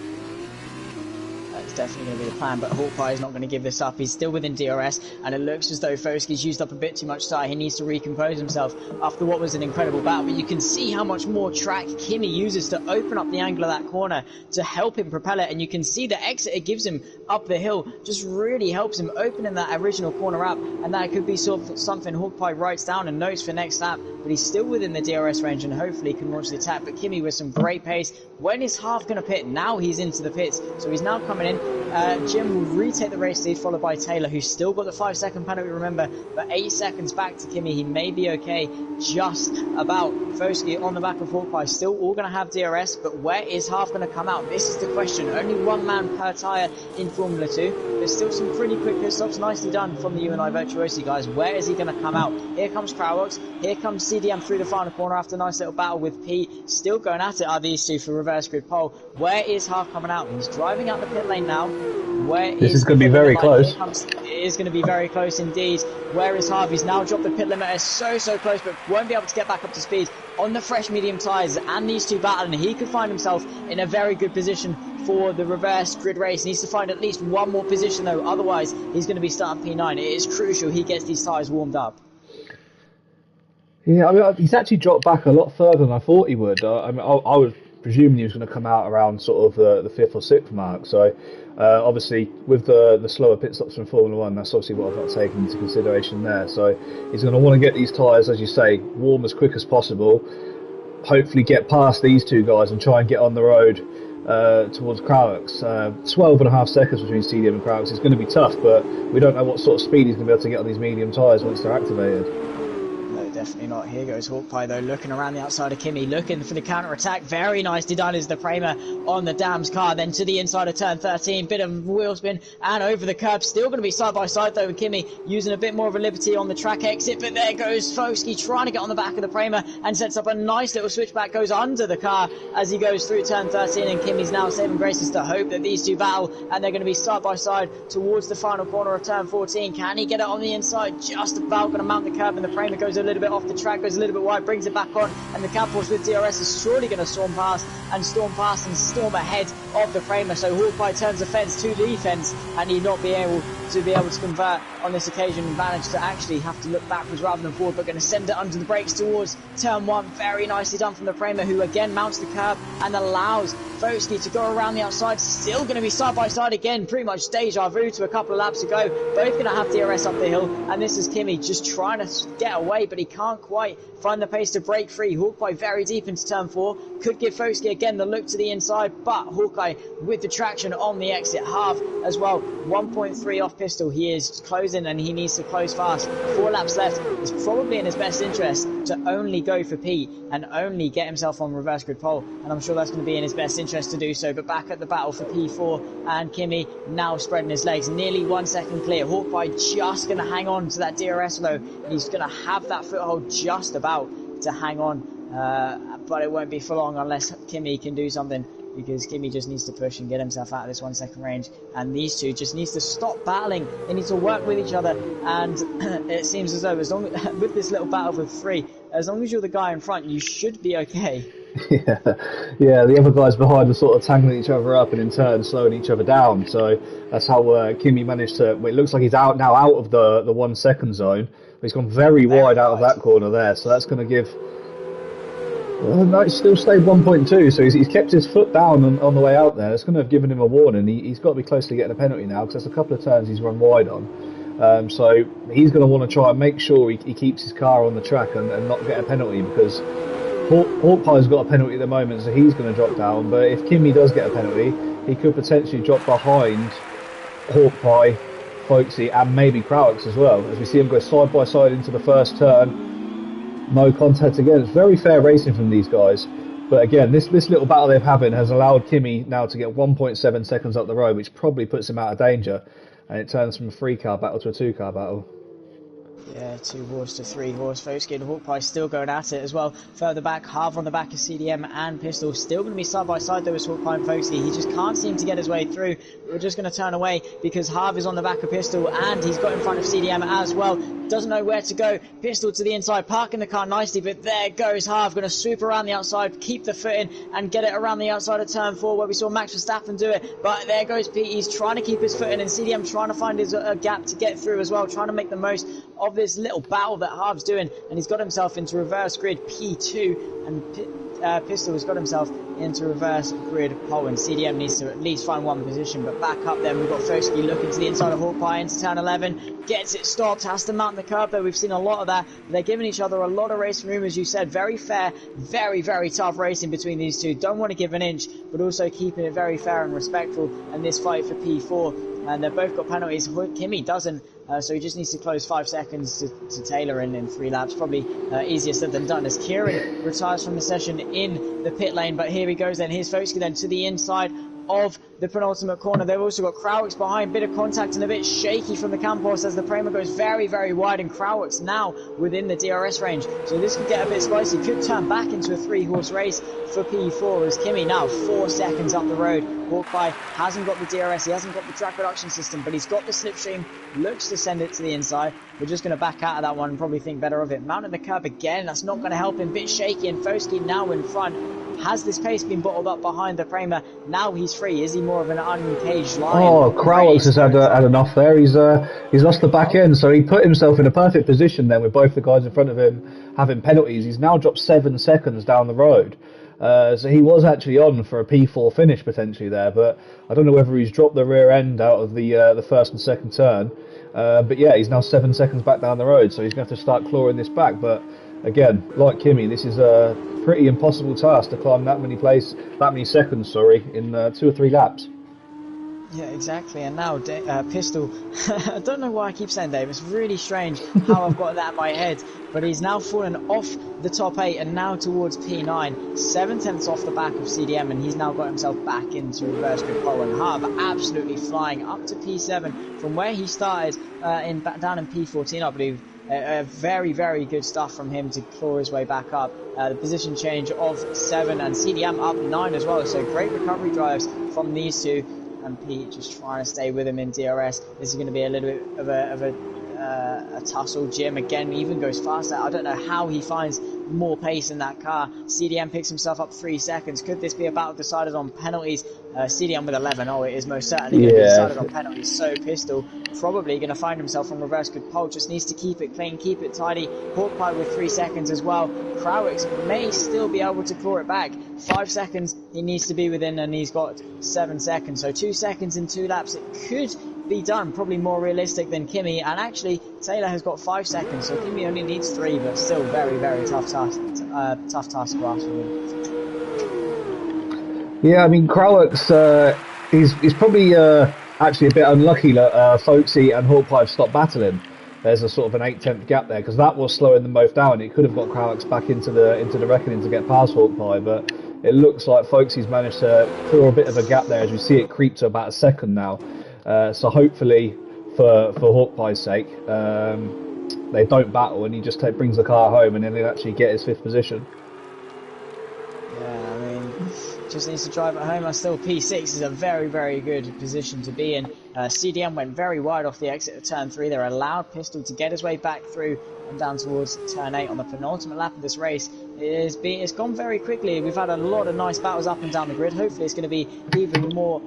A: Definitely going to be the plan, but Hawkeye is not going to give this up. He's still within DRS, and it looks as though Folkey's used up a bit too much tire. He needs to recompose himself after what was an incredible battle, but you can see how much more track Kimmy uses to open up the angle of that corner to help him propel it, and you can see the exit it gives him up the hill just really helps him opening that original corner up, and that could be sort of something Hawkeye writes down and notes for next lap, but he's still within the DRS range and hopefully can launch the attack. But Kimmy with some great pace. When is Half going to pit? Now he's into the pits, so he's now coming in. Jim will retake the race lead, followed by Taylor, who's still got the 5-second penalty, remember, but 8 seconds back to Kimmy. He may be okay, just about. Folkey on the back of Hawkeye, still all going to have DRS, but where is Half going to come out? This is the question. Only one man per tyre in Formula 2. There's still some pretty quick pit stops, nicely done from the UNI Virtuosi guys. Where is he going to come out? Here comes Crowbox, here comes CDM through the final corner after a nice little battle with Pete. Still going at it are these two for reverse grid pole. Where is Half coming out? He's driving out the pit lane now.
B: This is going to be very close.
A: It is going to be very close indeed. Where is Harvey? He's now dropped the pit limiter so close, but won't be able to get back up to speed on the fresh medium tyres, and these two battling. He could find himself in a very good position for the reverse grid race. He needs to find at least one more position though, otherwise he's going to be starting P9. It is crucial he gets these tyres warmed up.
B: Yeah, I mean, he's actually dropped back a lot further than I thought he would. I was presuming he was going to come out around sort of the 5th or 6th mark, so obviously with the slower pit stops from Formula 1, that's obviously what I've got to take into consideration there. So he's going to want to get these tyres, as you say, warm as quick as possible, hopefully get past these two guys and try and get on the road towards Crowix. 12.5 seconds between CDM and Crowix is going to be tough, but we don't know what sort of speed he's going to be able to get on these medium tyres once they're activated.
A: Definitely not. Here goes Hawkeye though, looking around the outside of Kimmy, looking for the counter-attack. Very nicely done is the Prema on the Dams car. Then to the inside of turn 13, bit of wheel spin and over the curb. Still going to be side by side though with Kimmy, using a bit more of a liberty on the track exit. But there goes Folkey trying to get on the back of the Prema and sets up a nice little switchback, goes under the car as he goes through turn 13, and Kimmy's now saving graces to hope that these two battle, and they're going to be side by side towards the final corner of turn 14. Can he get it on the inside? Just about going to mount the curb, and the Prema goes a little bit off the track, goes a little bit wide, brings it back on, and the Campos with DRS is surely going to storm past and storm ahead of the Prema. So Hawkeye turns the fence to the fence, and he'd not be able to convert on this occasion, and managed to actually have to look backwards rather than forward, but going to send it under the brakes towards turn 1. Very nicely done from the Prema, who again mounts the curb and allows Folkey to go around the outside. Still going to be side by side again, pretty much deja vu to a couple of laps ago. Both going to have DRS up the hill, and this is Kimmy just trying to get away, but he can't quite find the pace to break free. Hawkeye very deep into turn 4, could give Folkey again the look to the inside, but Hawkeye with the traction on the exit, half as well, 1.3 off pistol. He is closing and he needs to close fast. 4 laps left. It's probably in his best interest to only go for P and only get himself on reverse grid pole, and I'm sure that's going to be in his best interest to do so. But back at the battle for P4, and Kimmy now spreading his legs, nearly 1 second clear. Hawkeye just going to hang on to that DRS low, and he's going to have that foothold just about to hang on, but it won't be for long unless Kimmy can do something, because Kimmy just needs to push and get himself out of this 1 second range, and these two just needs to stop battling. They need to work with each other, and it seems as though with this little battle with 3, as long as you're the guy in front, you should be okay.
B: Yeah, yeah. The other guys behind are sort of tangling each other up and in turn slowing each other down. So that's how Kimi managed to. Well, it looks like he's out now, out of the 1 second zone. He's gone very wide
A: Very
B: out of
A: wide.
B: that corner there. So that's going to give. No, it's still stayed 1.2. So he's kept his foot down on the way out there. It's going to have given him a warning. He's got to be close to getting a penalty now because there's a couple of turns he's run wide on. So he's going to want to try and make sure he keeps his car on the track and not get a penalty because Hawkpie's got a penalty at the moment, so he's going to drop down. But if Kimi does get a penalty, he could potentially drop behind Hawkpie, Folksy, and maybe Crowix as well. As we see him go side by side into the first turn, no contact again. It's very fair racing from these guys. But again, this little battle they're having has allowed Kimi now to get 1.7 seconds up the road, which probably puts him out of danger. And it turns from a 3-car battle to a 2-car battle.
A: Yeah, 2 horse to 3 horse. Folksy and Hawkpie still going at it as well. Further back, Harv on the back of CDM and Pistol. Still going to be side by side though with Hawkpie and Folksy. He just can't seem to get his way through. We're just going to turn away because Harv is on the back of Pistol and he's got in front of CDM as well. Doesn't know where to go. Pistol to the inside, parking the car nicely, but there goes Harv. Going to swoop around the outside, keep the foot in and get it around the outside of turn 4 where we saw Max Verstappen do it. But there goes Pete. He's trying to keep his foot in and CDM trying to find his gap to get through as well. Trying to make the most of this little battle that Harv's doing, and he's got himself into reverse grid P2, and Pistol has got himself into reverse grid pole, and CDM needs to at least find one position. But back up then, we've got Fosky looking to the inside of Hawkpie into turn 11, gets it stopped, has to mount the curb though. We've seen a lot of that. They're giving each other a lot of racing room, as you said. Very fair, very, very tough racing between these two. Don't want to give an inch, but also keeping it very fair and respectful in this fight for P4. And they've both got penalties. Kimi doesn't, so he just needs to close 5 seconds to Taylor in 3 laps. Probably easier said than done as Kieran retires from the session in the pit lane. But here he goes then. Here's Fosky then to the inside of the penultimate corner. They've also got Crowix behind, bit of contact and a bit shaky from the Campos as the Prema goes very, very wide, and Crowix now within the DRS range. So this could get a bit spicy, could turn back into a 3-horse race for P4 as Kimi now 4 seconds up the road. Hawkeye hasn't got the DRS, he hasn't got the track reduction system, but he's got the slipstream, looks to send it to the inside. We're just going to back out of that one and probably think better of it. Mounting the curb again, that's not going to help him, bit shaky, and Fosky now in front. Has this pace been bottled up behind the Prema? Now he's free. Is he more of an uncaged lion?
B: Oh, Crowix has had enough there. He's lost the back end, so he put himself in a perfect position then with both the guys in front of him having penalties. He's now dropped 7 seconds down the road. So he was actually on for a P4 finish potentially there, but I don't know whether he's dropped the rear end out of the first and second turn. But yeah, he's now 7 seconds back down the road, so he's going to have to start clawing this back. But again, like Kimi, this is a pretty impossible task to climb that many seconds, in 2 or 3 laps.
A: Yeah, exactly. And now Pistol, I don't know why I keep saying Dave, it's really strange how I've got that in my head, but he's now fallen off the top 8 and now towards P9, 7 tenths off the back of CDM, and he's now got himself back into reverse grid pole, and Harv absolutely flying up to P7 from where he started down in P14, I believe. Very, very good stuff from him to claw his way back up. The position change of 7 and CDM up 9 as well, so great recovery drives from these two. And Pete just trying to stay with him in DRS. This is going to be a little bit of a tussle. Jim again even goes faster. I don't know how he finds more pace in that car. CDM picks himself up 3 seconds. Could this be a battle decided on penalties? CDM with 11. Oh, it is most certainly going to be decided on penalties. So Pistol probably going to find himself on reverse grid pole. Just needs to keep it clean, keep it tidy. Hawkpie with 3 seconds as well. Crowix may still be able to claw it back. 5 seconds he needs to be within, and he's got 7 seconds. So 2 seconds in 2 laps. It could be done, probably more realistic than Kimi, and actually Taylor has got 5 seconds, so Kimi only needs 3, but still very, very tough task to ask for him.
B: Yeah, I mean Crowix, he's probably actually a bit unlucky that Folksy and Hawkpie have stopped battling. There's a sort of an 8-tenth gap there, because that was slowing them both down. It could have got Crowix back into the reckoning to get past Hawkpie, but it looks like Folksy's managed to claw a bit of a gap there as we see it creep to about a second now. So hopefully, for Hawkpie's sake, they don't battle and he just brings the car home and then he'll actually get his 5th position.
A: Yeah, I mean, just needs to drive it home. And still P6 is a very, very good position to be in. CDM went very wide off the exit of turn 3. They're allowed Pistol to get his way back through and down towards turn 8 on the penultimate lap of this race. It's gone very quickly. We've had a lot of nice battles up and down the grid. Hopefully it's going to be even more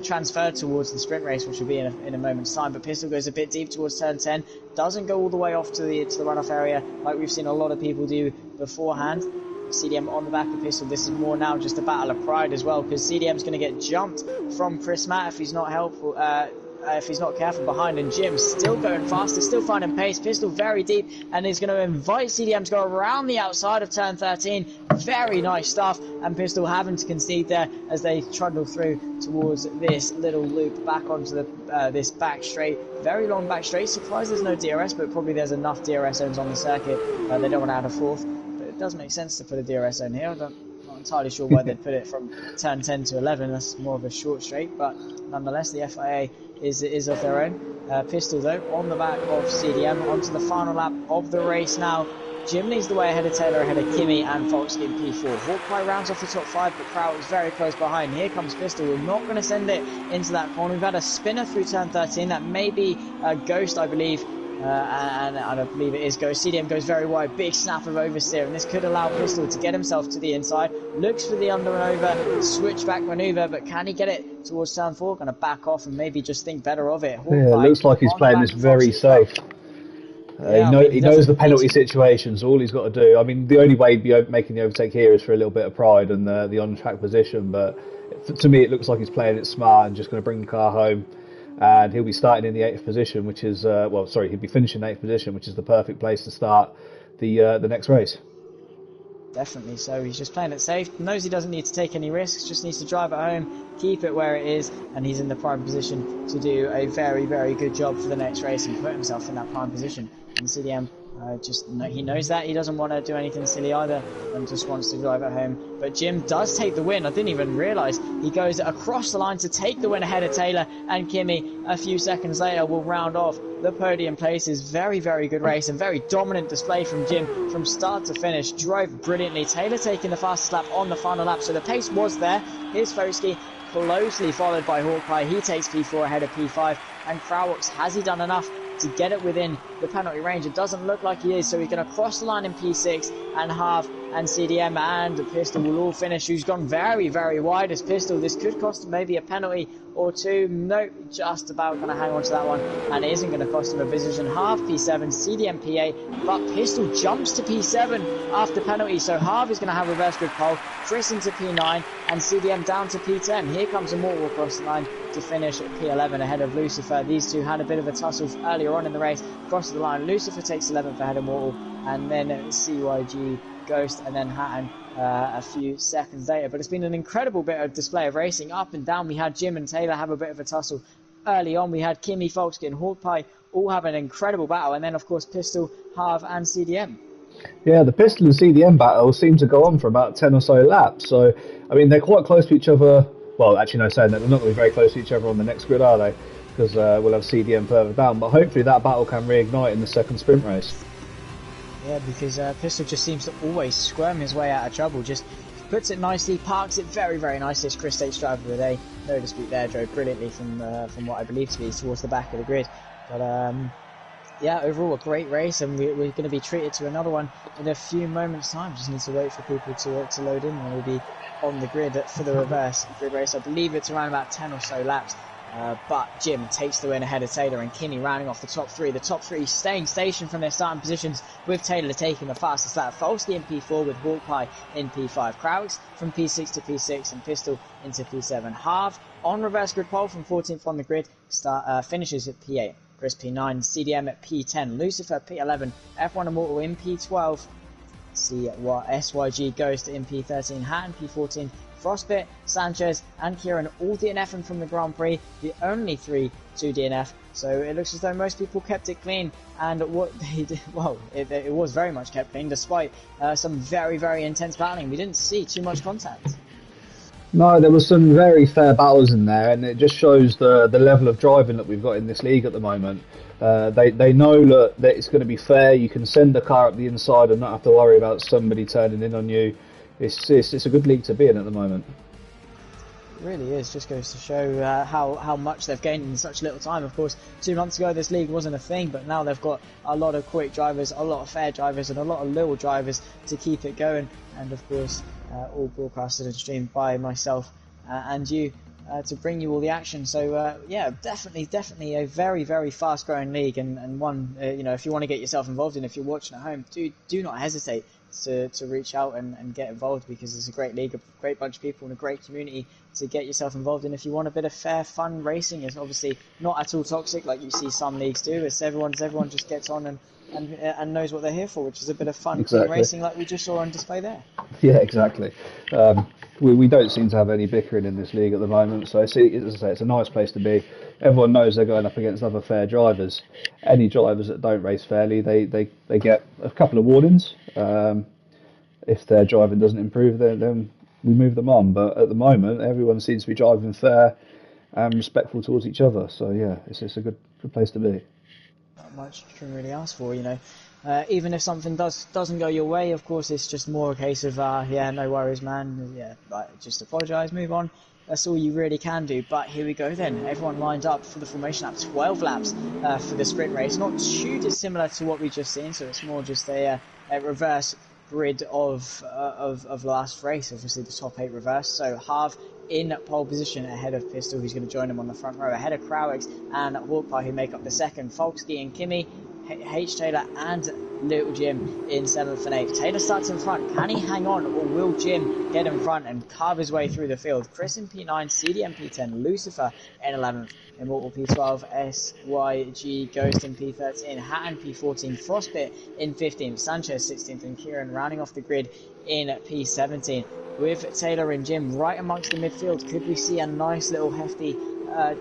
A: transferred towards the sprint race, which will be in a moment's time. But Pistol goes a bit deep towards turn 10, doesn't go all the way off to the runoff area like we've seen a lot of people do beforehand. CDM on the back of Pistol. This is more now just a battle of pride as well, because CDM's going to get jumped from Chris Matt if he's not helpful. If he's not careful behind, and Jim's still going faster, still finding pace. Pistol very deep, and he's going to invite CDM to go around the outside of turn 13. Very nice stuff, and Pistol having to concede there as they trundle through towards this little loop back onto the this back straight. Very long back straight. Surprised there's no DRS, but probably there's enough DRS zones on the circuit. They don't want to add a fourth, but it does make sense to put a DRS zone here. I'm not entirely sure why they'd put it from turn 10 to 11. That's more of a short straight, but nonetheless the FIA is of their own. Pistol though on the back of CDM onto the final lap of the race now. Jim leads the way ahead of Taylor, ahead of Kimi and Folksy in P4. Hawkeye rounds off the top 5, but Kraut is very close behind. Here comes Pistol. We're not going to send it into that corner. We've had a spinner through turn 13. That may be a Ghost, I believe. And I don't believe it is Ghost. CDM goes very wide, big snap of oversteer, and this could allow Pistol to get himself to the inside. Looks for the under and over switchback manoeuvre, but can he get it towards turn 4? Going to back off and maybe just think better of it. Hawkeye,
B: yeah, it looks like he's playing this very safe. He knows the penalty situations. All he's got to do. I mean, the only way making the overtake here is for a little bit of pride and the on-track position. But to me, it looks like he's playing it smart and just going to bring the car home. And he'll be starting in the 8th position, which is he'll be finishing 8th position, which is the perfect place to start the next race.
A: Definitely. So he's just playing it safe. Knows he doesn't need to take any risks. Just needs to drive it home, keep it where it is, and he's in the prime position to do a very, very good job for the next race and put himself in that prime position. And CDM he knows that. He doesn't want to do anything silly either and just wants to drive it home. But Jim does take the win. I didn't even realise he goes across the line to take the win ahead of Taylor, and Kimi a few seconds later will round off the podium places. Very, very good race and very dominant display from Jim from start to finish. Drove brilliantly. Taylor taking the fastest lap on the final lap, so the pace was there. Here's Foskey closely followed by Hawkeye. He takes P4 ahead of P5, and Krawox, has he done enough to get it within the penalty range? It doesn't look like he is, so he's going to cross the line in P6, and Harv and CDM and Pistol will all finish. Who's gone very, very wide as Pistol. This could cost him maybe a penalty or two. Nope, just about going to hang on to that one, and it isn't going to cost him a position. Harv P7, CDM P8, but Pistol jumps to P7 after penalty, so Harv is going to have reverse grid pole, Chris into P9, and CDM down to P10. Here comes Immortal across the line to finish at P11 ahead of Lucifer. These two had a bit of a tussle earlier on in the race. Across the line, Lucifer takes 11th ahead of Immortal, and then CYG, Ghost, and then Hatton a few seconds later. But it's been an incredible bit of display of racing up and down. We had Jim and Taylor have a bit of a tussle early on. We had Kimi, Folksy and Hawkeye all have an incredible battle, and then of course Pistol, Harv and CDM.
B: Yeah, the Pistol and CDM battle seems to go on for about 10 or so laps. So, I mean, they're quite close to each other. Well, actually, no, saying that, they're not going to be very close to each other on the next grid, are they? Because we'll have CDM further down. But hopefully that battle can reignite in the second sprint race.
A: Yeah, because Pistol just seems to always squirm his way out of trouble. Just puts it nicely, parks it very, very nicely. It's Chris State's driver of the day. No dispute there, drove brilliantly from what I believe to be towards the back of the grid. But yeah, overall a great race, and we're going to be treated to another one in a few moments' time. Just need to wait for people to load in, and we'll be on the grid for the reverse grid race. I believe it's around about 10 or so laps. But Jim takes the win ahead of Taylor and Kimi rounding off the top three. The top three staying stationed from their starting positions, with Taylor taking the fastest lap. Folksy in P4 with Hawkeye in P5. Kraus from P6 to P6 and Pistol into P7. Harv on reverse grid pole from 14th on the grid, finishes at P8. Chris P9, CDM at P10, Lucifer P11, F1 Immortal in P12. See what SYG goes to in P13, Hatton P14, Frostbit, Sanchez and Kieran all DNFing from the Grand Prix, the only 3 to DNF, so it looks as though most people kept it clean, and what they did, well, it was very much kept clean despite some very, very intense battling. We didn't see too much contact.
B: No, there was some very fair battles in there, and it just shows the level of driving that we've got in this league at the moment. They know that it's going to be fair. You can send the car up the inside and not have to worry about somebody turning in on you. It's a good league to be in at the moment.
A: It really is. Just goes to show how much they've gained in such little time. Of course, 2 months ago this league wasn't a thing, but now they've got a lot of quick drivers, a lot of fair drivers, and a lot of little drivers to keep it going. And of course, all broadcasted and streamed by myself and you to bring you all the action. So yeah, definitely a very, very fast growing league, and one if you want to get yourself involved in, if you're watching at home, do not hesitate to reach out and get involved, because it's a great league, a great bunch of people and a great community to get yourself involved in. If you want a bit of fair, fun racing, it's obviously not at all toxic like you see some leagues do. It's everyone just gets on and knows what they're here for, which is a bit of fun, clean racing like we just saw on display there.
B: Yeah, exactly. We don't seem to have any bickering in this league at the moment, so as I say, it's a nice place to be. Everyone knows they're going up against other fair drivers. Any drivers that don't race fairly, they get a couple of warnings. If their driving doesn't improve, then we move them on. But at the moment, everyone seems to be driving fair and respectful towards each other. So yeah, it's a good place to be.
A: Not much you can really ask for, even if something doesn't go your way, of course, it's just more a case of yeah, no worries, man. Yeah, just apologise, move on. That's all you really can do. But here we go then. Everyone lined up for the formation lap, 12 laps for the sprint race. Not too dissimilar to what we just seen, so it's more just a reverse grid of last race. Obviously the top 8 reverse. So Harv in pole position ahead of Pistol, who's going to join him on the front row, ahead of Crowix and Hawkpie, who make up the second. Folksky and Kimmy, H. Taylor and Little Jim in 7th and 8th. Taylor starts in front. Can he hang on, or will Jim get in front and carve his way through the field? Chris in P9, CDM P10, Lucifer in 11th, Immortal P12, SYG Ghost in P13, Hatton P14, Frostbit in 15th, Sanchez 16th, and Kieran rounding off the grid in P17. With Taylor and Jim right amongst the midfield, could we see a nice little hefty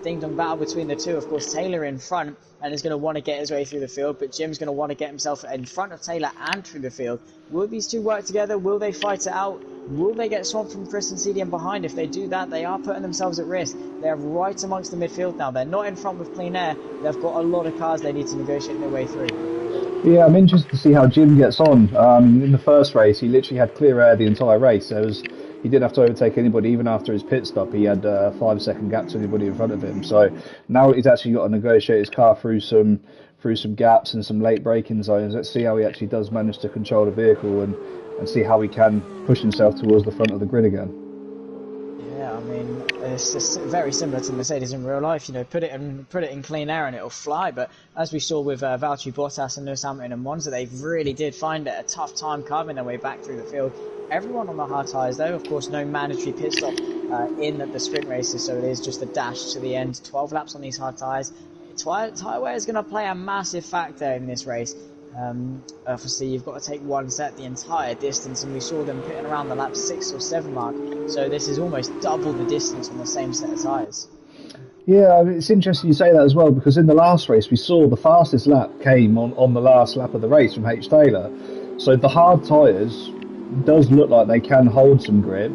A: ding-dong battle between the two? Of course, Taylor in front and is going to want to get his way through the field, but Jim's going to want to get himself in front of Taylor and through the field. Will these two work together? Will they fight it out? Will they get swamped from Chris and CDM behind? If they do that, they are putting themselves at risk. They're right amongst the midfield now. They're not in front with clean air. They've got a lot of cars they need to negotiate their way through.
B: Yeah, I'm interested to see how Jim gets on. In the first race, he literally had clear air the entire race. He didn't have to overtake anybody. Even after his pit stop, he had a 5-second gap to anybody in front of him. So now he's actually got to negotiate his car through some gaps and some late braking zones. Let's see how he actually does manage to control the vehicle and see how he can push himself towards the front of the grid again.
A: Yeah, I mean, it's just very similar to Mercedes in real life. Put it in clean air and it'll fly. But as we saw with Valtteri Bottas and Lewis Hamilton and Monza, they really did find it a tough time carving their way back through the field. Everyone on the hard tyres though, of course, no mandatory pit stop in the sprint races, so it is just a dash to the end. 12 laps on these hard tyres. Tyre wear is going to play a massive factor in this race. Obviously, you've got to take one set the entire distance, and we saw them pitting around the lap 6 or 7 mark. So this is almost double the distance on the same set of tyres.
B: Yeah, I mean, it's interesting you say that as well, because in the last race we saw the fastest lap came on the last lap of the race from H. Taylor. So the hard tyres does look like they can hold some grip,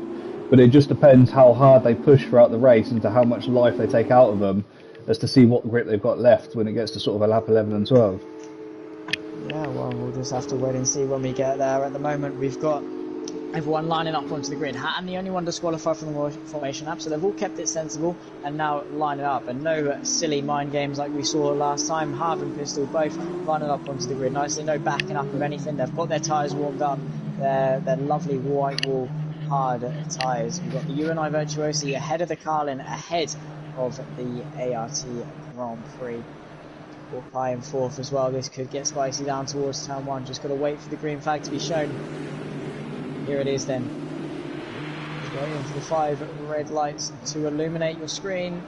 B: but it just depends how hard they push throughout the race and to how much life they take out of them as to see what grip they've got left when it gets to sort of a lap 11 and 12.
A: Yeah, well, we'll just have to wait and see when we get there. At the moment, we've got everyone lining up onto the grid. Hatton, the only one disqualified from the formation lap, so they've all kept it sensible and now lining up. And no silly mind games like we saw last time. Harv and Pistol both lining up onto the grid nicely, no backing up of anything. They've got their tyres warmed up. They're lovely white wall hard tyres. We've got the UNI Virtuosi ahead of the Carlin, ahead of the ART Grand Prix. High in 4th as well. This could get spicy down towards turn 1. Just got to wait for the green flag to be shown. Here it is then. Just waiting for the 5 red lights to illuminate your screen.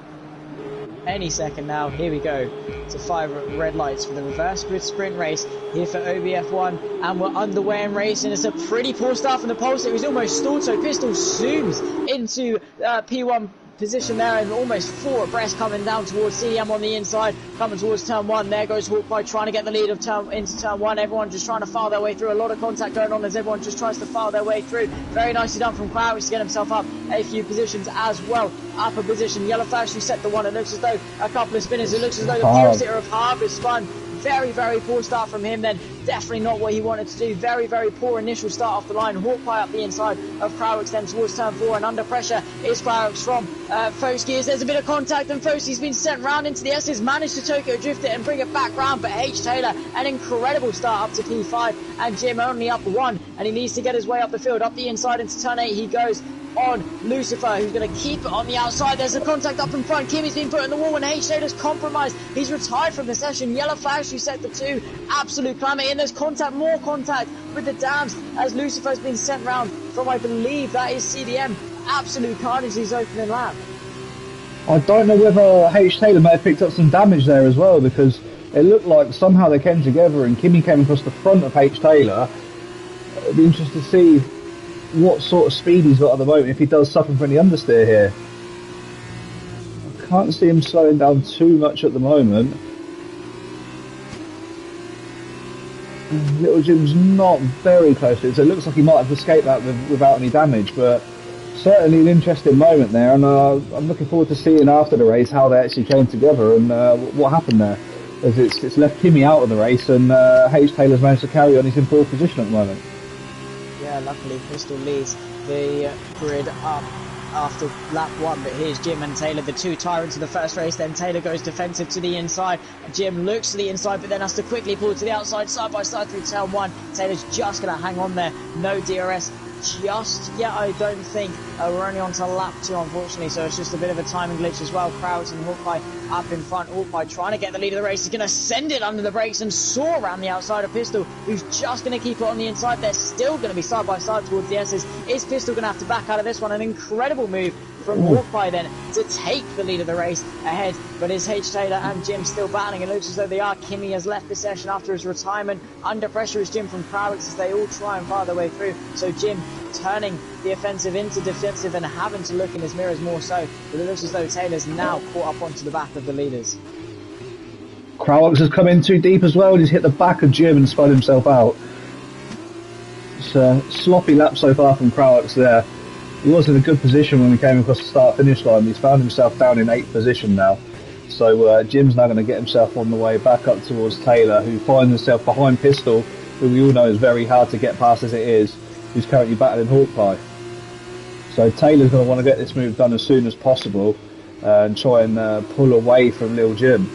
A: Any second now. Here we go to 5 red lights for the reverse grid sprint race here for OBF1, and we're underway in racing. It's a pretty poor start from the pole, so it was almost stalled, so Pistol zooms into P1 position there, and almost 4 abreast coming down towards CDM on the inside, coming towards turn 1. There goes Hawkeye trying to get the lead of into turn 1. Everyone just trying to file their way through. A lot of contact going on as everyone just tries to file their way through. Very nicely done from Crowix to get himself up a few positions as well. Upper position, Yellow Flash who set the one. It looks as though a couple of spinners. It looks as though the pure sitter of Harv is spun Very, very poor start from him then. Definitely not what he wanted to do. Very, very poor initial start off the line. Hawkeye up the inside of Krawick's then towards turn 4, and under pressure is Krawick's from Foski. There's a bit of contact, and Foski's been sent round into the S's, managed to Tokyo drift it and bring it back round, but H. Taylor, an incredible start up to P5, and Jim only up 1, and he needs to get his way up the field. Up the inside into turn 8 he goes on Lucifer, who's going to keep it on the outside. There's a contact up in front. Kimmy's been put in the wall, and H. Taylor's compromised. He's retired from the session. Yellow flash through sector 2. Absolute calamity. And there's contact, more contact with the dams as Lucifer's been sent round from, I believe, that is CDM. Absolute carnage his opening lap.
B: I don't know whether H. Taylor may have picked up some damage there as well, because it looked like somehow they came together and Kimmy came across the front of H. Taylor. It'd be interesting to see what sort of speed he's got at the moment, if he does suffer from any understeer here. I can't see him slowing down too much at the moment. Little Jim's not very close to it, so it looks like he might have escaped that without any damage, but certainly an interesting moment there, and I'm looking forward to seeing after the race how they actually came together and what happened there, as it's left Kimmy out of the race, and H. Taylor's managed to carry on. He's in pole position at the moment.
A: Yeah, luckily Pistol leads the grid up after lap 1, but here's Jim and Taylor, the two tyrants of the first race. Then Taylor goes defensive to the inside. Jim looks to the inside, but then has to quickly pull to the outside, side by side through turn 1. Taylor's just going to hang on there. No DRS just yet, I don't think. We're only on to lap 2, unfortunately, so it's just a bit of a timing glitch as well. Crowds and Hawkeye up in front. Hawkeye trying to get the lead of the race. He's going to send it under the brakes and soar around the outside of Pistol, who's just going to keep it on the inside. They're still going to be side by side towards the S's. Is Pistol going to have to back out of this one? An incredible move from Hawkeye then to take the lead of the race ahead, but is H. Taylor and Jim still battling? It looks as though they are. Kimmy has left the session after his retirement. Under pressure is Jim from Krawick as they all try and fire their way through, so Jim turning the offensive into defensive and having to look in his mirrors more so, but it looks as though Taylor's now caught up onto the back of the leaders.
B: Krawick has come in too deep as well, and he's hit the back of Jim and spun himself out. It's a sloppy lap so far from Krawick there. He was in a good position when we came across the start-finish line. He's found himself down in 8th position now. So Jim's now going to get himself on the way back up towards Taylor, who finds himself behind Pistol, who we all know is very hard to get past as it is, who's currently battling Hawkeye. So Taylor's going to want to get this move done as soon as possible and try and pull away from Lil Jim.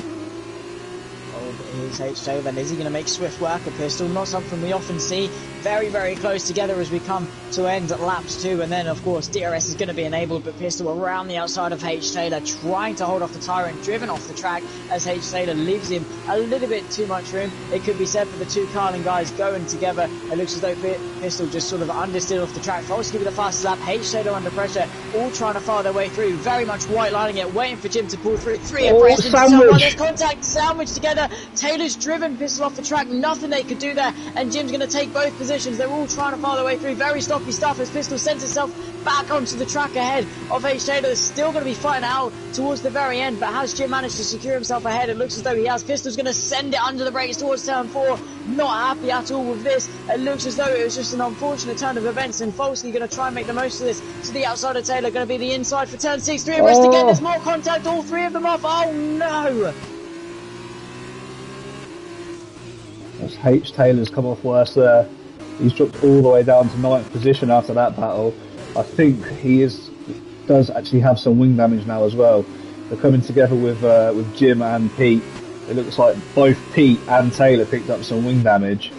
A: Here's H. Taylor then. Is he going to make swift work of Pistol? Not something we often see. Very, very close together as we come to end at laps 2, and then of course DRS is going to be enabled, but Pistol around the outside of H. Taylor trying to hold off the Tyrant, driven off the track as H. Taylor leaves him a little bit too much room. It could be said for the two Carlin guys going together. It looks as though Pistol just sort of understeered off the track. Falls give you the fastest lap. H. Taylor under pressure, all trying to fire their way through, very much white lining it, waiting for Jim to pull through. 3 abreast into someone. There's contact, sandwich together. Taylor's driven Pistol off the track, nothing they could do there, and Jim's going to take both positions. They're all trying to fire their way through. Very stocky stuff as Pistol sends itself back onto the track ahead of H. Taylor. They're still going to be fighting out towards the very end, but has Jim managed to secure himself ahead? It looks as though he has. Pistol's going to send it under the brakes towards turn 4. Not happy at all with this. It looks as though it was just an unfortunate turn of events, and Folsky going to try and make the most of this. To the outside of Taylor, going to be the inside for turn 6. 3 abreast again. There's more contact. All 3 of them off. Oh no!
B: As H. Taylor's come off worse there. He's dropped all the way down to 9th position after that battle. I think he does actually have some wing damage now as well. They're coming together with Jim and Pete. It looks like both Pete and Taylor picked up some wing damage.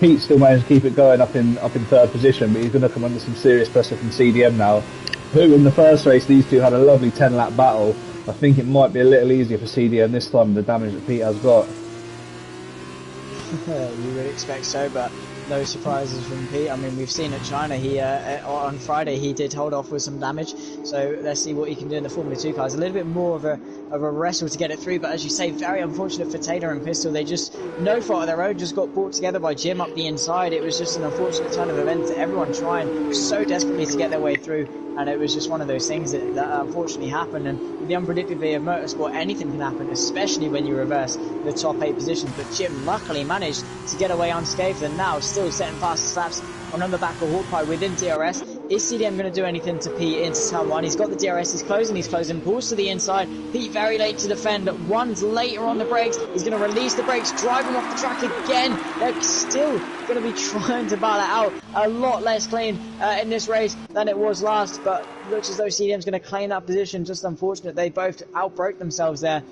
B: Pete still managed to keep it going up in 3rd position, but he's going to come under some serious pressure from CDM now, who in the first race these two had a lovely 10-lap battle. I think it might be a little easier for CDM this time with the damage that Pete has got.
A: You would expect so, but no surprises from Pete. I mean, we've seen at China, he on Friday he did hold off with some damage, so let's see what he can do in the Formula 2 cars. A little bit more of a wrestle to get it through, but as you say, very unfortunate for Taylor and Pistol. They just, no fault of their own, just got brought together by Jim up the inside. It was just an unfortunate turn of events. Everyone trying so desperately to get their way through, and it was just one of those things that unfortunately happened. And with the unpredictability of motorsport, anything can happen, especially when you reverse the top 8 positions. But Jim luckily managed to get away unscathed, and now still setting fastest laps on the back of Hawkeye within DRS. Is CDM going to do anything to Pete into turn 1? He's got the DRS, he's closing, pulls to the inside. Pete very late to defend, one's later on the brakes. He's going to release the brakes, drive him off the track again. They're still going to be trying to battle it out. A lot less clean in this race than it was last, but looks as though CDM's going to claim that position. Just unfortunate, they both outbroke themselves there.